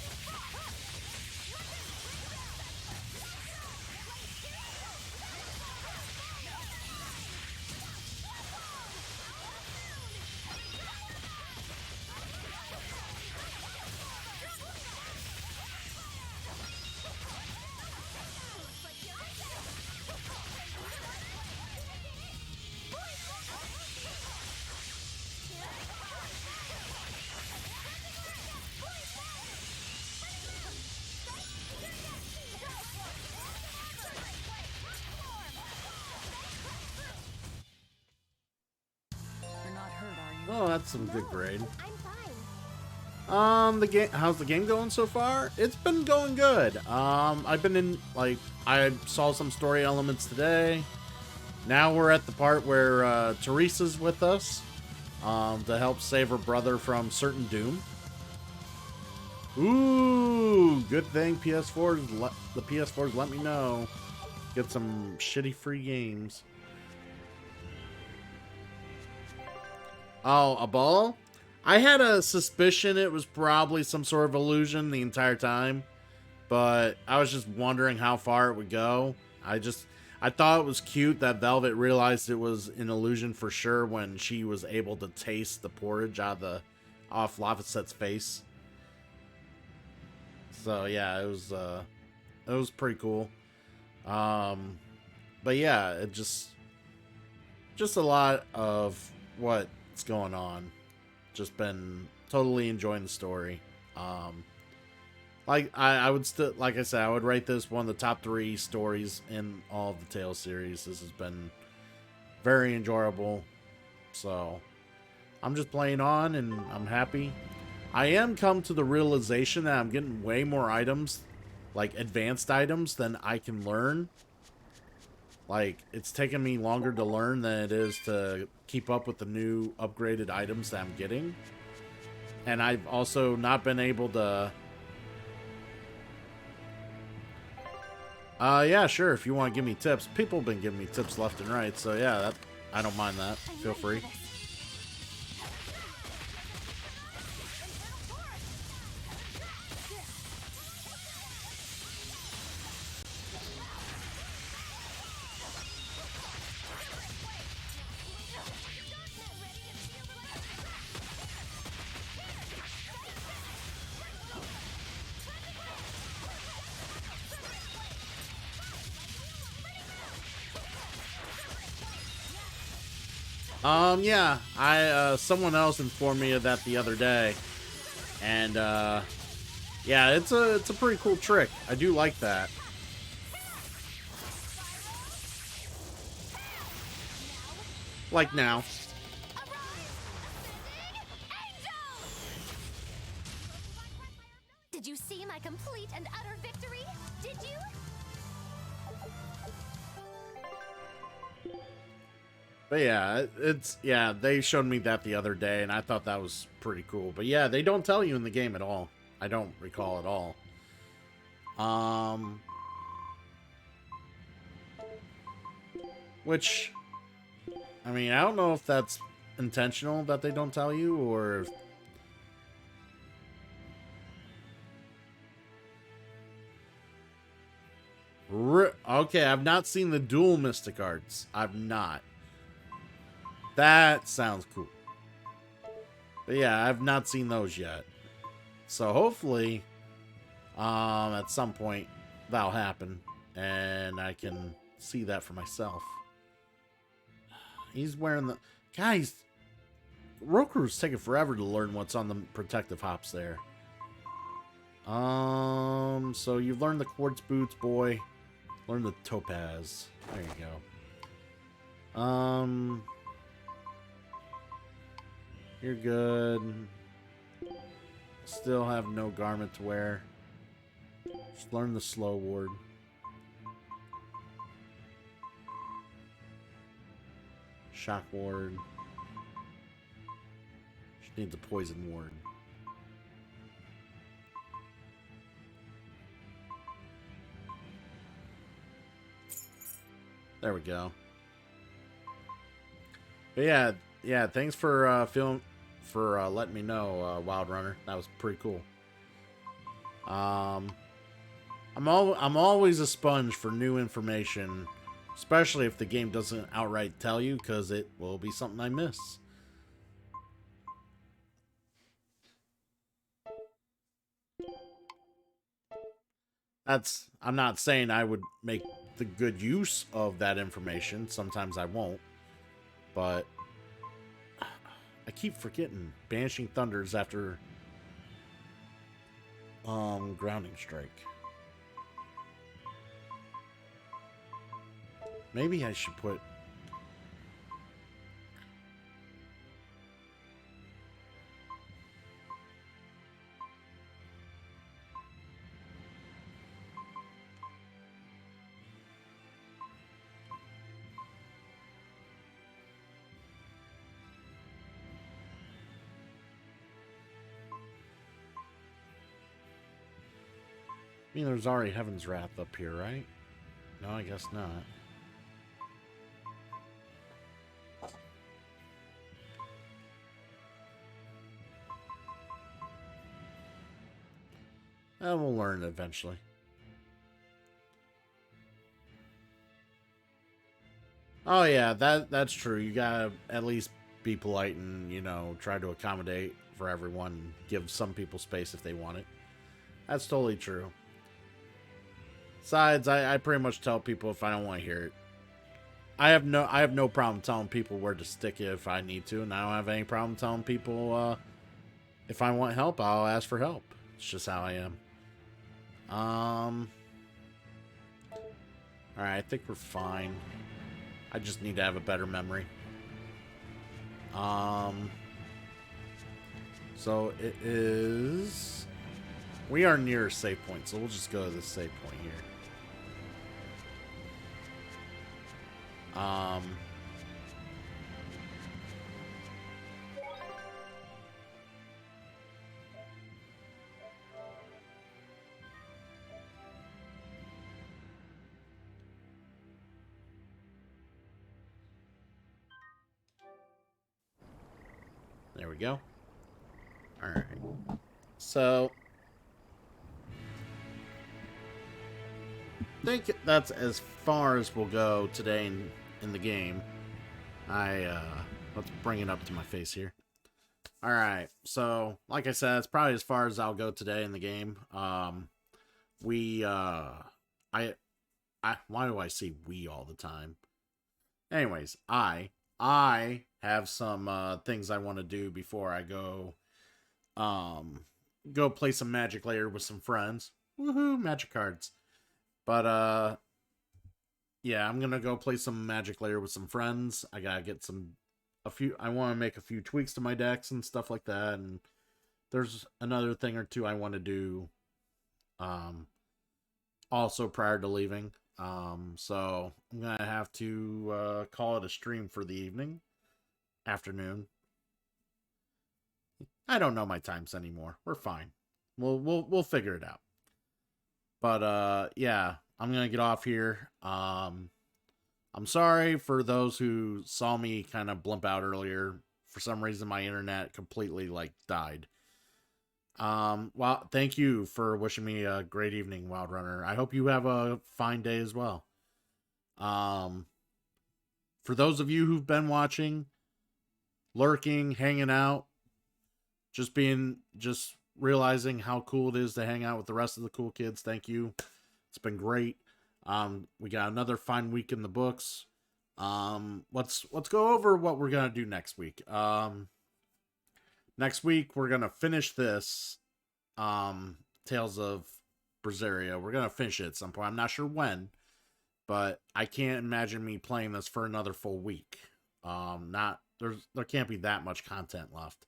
Oh, that's some good grade. The game, how's the game going so far? It's been going good. I've been in, like, I saw some story elements today. Now we're at the part where Teresa's with us to help save her brother from certain doom. Ooh, good thing the PS4's let me know. Get some shitty free games. Oh, a ball? I had a suspicion it was probably some sort of illusion the entire time, but I was just wondering how far it would go. I thought it was cute that Velvet realized it was an illusion for sure when she was able to taste the porridge off Laphicet's face. So yeah, it was pretty cool. But yeah, it just a lot of what's going on. Just been totally enjoying the story. Like I would still, like I said, I would rate this one of the top 3 stories in all of the Tales series. This has been very enjoyable. So I'm just playing on and I'm happy. I am come to the realization that I'm getting way more items, like advanced items, than I can learn. Like, it's taking me longer to learn than it is to keep up with the new upgraded items that I'm getting. And I've also not been able to... yeah, sure, if you want to give me tips. People have been giving me tips left and right, so yeah, I don't mind that. Feel free. Yeah, someone else informed me of that the other day, and yeah, it's a pretty cool trick. I do like that. Like now. complete and utter victory, did you? But yeah, they showed me that the other day, and I thought that was pretty cool. But yeah, they don't tell you in the game at all. I don't recall at all. Which, I mean, I don't know if that's intentional that they don't tell you, or if... Okay, I've not seen the dual Mystic Arts. I've not. That sounds cool. But yeah, I've not seen those yet. So hopefully, at some point, that'll happen. And I can see that for myself. He's wearing the... Guys, Roku's taking forever to learn what's on the protective hops there. So you've learned the quartz boots, boy. Learn the topaz. There you go. You're good. Still have no garment to wear. Just learn the slow ward. Shock ward. Just need the poison ward. There we go. But yeah, thanks for letting me know, Wild Runner. That was pretty cool. I'm always a sponge for new information, especially if the game doesn't outright tell you, because it will be something I miss. I'm not saying I would make the good use of that information. Sometimes I won't. But I keep forgetting Banishing Thunders after Grounding Strike. Maybe I should put... I mean, there's already Heaven's Wrath up here, right? No, I guess not. We'll learn eventually. Oh yeah, that's true. You gotta at least be polite and, you know, try to accommodate for everyone. Give some people space if they want it. That's totally true. Besides, I pretty much tell people if I don't want to hear it. I have no problem telling people where to stick it if I need to, and I don't have any problem telling people if I want help, I'll ask for help. It's just how I am. Alright, I think we're fine. I just need to have a better memory. So it is... We are near a save point, so we'll just go to the save point here. There we go. Alright. So... I think that's as far as we'll go today in the game. Let's bring it up to my face here. Alright, so, like I said, it's probably as far as I'll go today in the game. Why do I say we all the time? Anyways, I have some things I want to do before I go play some Magic later with some friends. Woohoo, Magic cards. But yeah, I'm gonna go play some Magic later with some friends. I gotta get I want to make a few tweaks to my decks and stuff like that, and there's another thing or two I want to do Also prior to leaving. So I'm gonna have to call it a stream for the evening, afternoon. I don't know my times anymore. We're fine. We'll figure it out. But yeah, I'm gonna get off here. I'm sorry for those who saw me kind of blimp out earlier. For some reason, my internet completely died. Well, thank you for wishing me a great evening, Wild Runner. I hope you have a fine day as well. For those of you who've been watching, lurking, hanging out, just realizing how cool it is to hang out with the rest of the cool kids. Thank you. It's been great. We got another fine week in the books. Let's go over what we're gonna do next week. Next week we're gonna finish this Tales of Berseria. We're gonna finish it at some point. I'm not sure when, but I can't imagine me playing this for another full week. There can't be that much content left.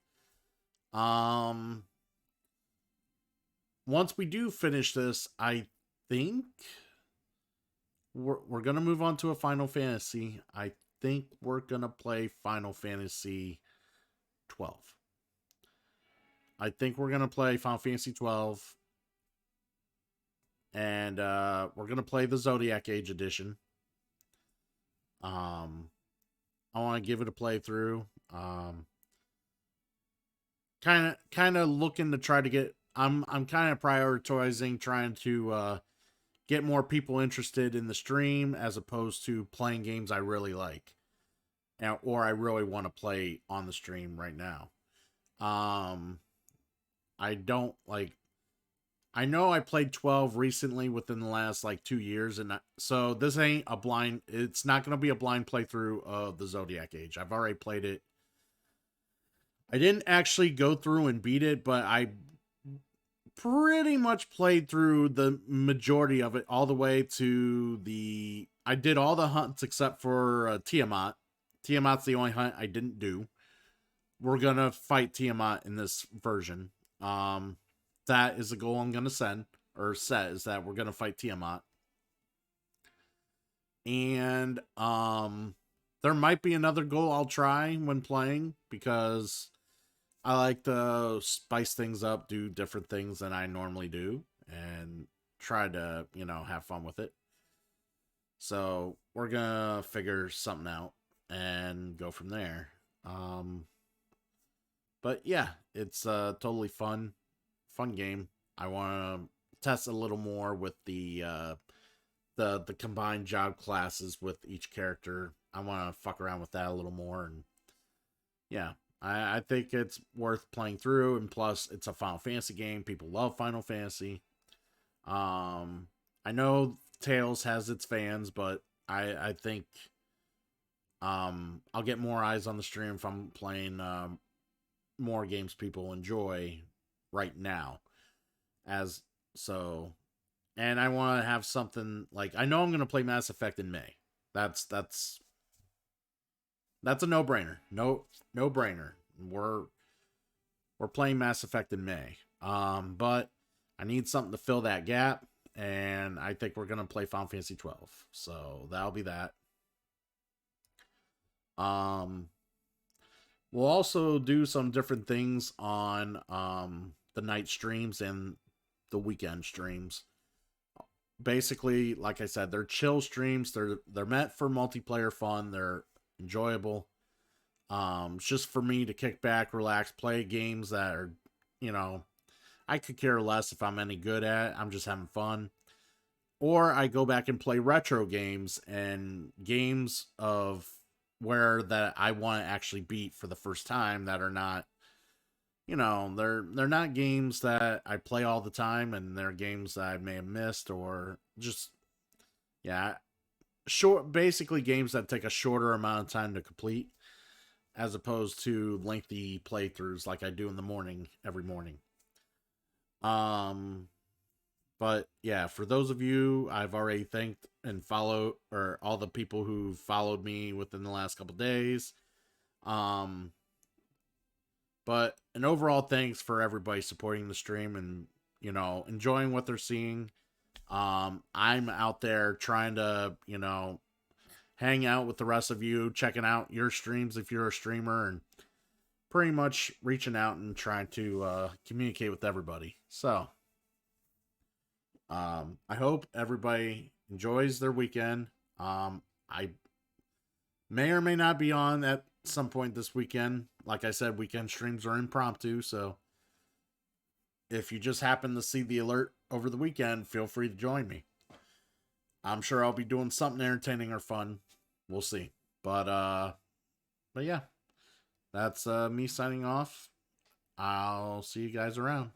Once we do finish this, I think we're gonna move on to a Final Fantasy. I think we're gonna play Final Fantasy 12. I think we're gonna play Final Fantasy 12, and we're gonna play the Zodiac Age edition. I want to give it a playthrough. Kind of looking to try to get. I'm kind of prioritizing trying to get more people interested in the stream as opposed to playing games I really like, or I really want to play on the stream right now. I don't like. I know I played 12 recently within the last 2 years, and so this ain't a blind. It's not going to be a blind playthrough of the Zodiac Age. I've already played it. I didn't actually go through and beat it, but I pretty much played through the majority of it all the way to the. I did all the hunts except for Tiamat. Tiamat's the only hunt I didn't do. We're gonna fight Tiamat in this version. That is the goal I'm gonna set, is that we're gonna fight Tiamat. And there might be another goal I'll try when playing, because I like to spice things up, do different things than I normally do, and try to, have fun with it. So we're gonna figure something out and go from there. But yeah, it's totally fun game. I want to test a little more with the combined job classes with each character. I want to fuck around with that a little more, and yeah, I think it's worth playing through. And plus, it's a Final Fantasy game. People love Final Fantasy. I know Tales has its fans, but I think I'll get more eyes on the stream if I'm playing more games people enjoy right now. And I want to have something I know I'm going to play Mass Effect in May. That's a no-brainer. No-brainer. We're playing Mass Effect in May. But I need something to fill that gap, and I think we're going to play Final Fantasy 12. So that'll be that. We'll also do some different things on the night streams and the weekend streams. Basically, like I said, they're chill streams. They're meant for multiplayer fun. They're enjoyable. It's just for me to kick back, relax, play games that are, I could care less if I'm any good at. I'm just having fun. Or I go back and play retro games and games of where that I want to actually beat for the first time that are not, they're not games that I play all the time, and they're games that I may have missed, or just, basically games that take a shorter amount of time to complete, as opposed to lengthy playthroughs like I do in the morning, every morning. But yeah, for those of you I've already thanked and followed, or all the people who followed me within the last couple days. But an overall thanks for everybody supporting the stream and you know, enjoying what they're seeing. I'm out there trying to, you know, hang out with the rest of you, checking out your streams if you're a streamer, and pretty much reaching out and trying to communicate with everybody. So, I hope everybody enjoys their weekend. I may or may not be on at some point this weekend. Like I said, weekend streams are impromptu, so if you just happen to see the alert over the weekend, feel free to join me. I'm sure I'll be doing something entertaining or fun. We'll see. But yeah. That's me signing off. I'll see you guys around.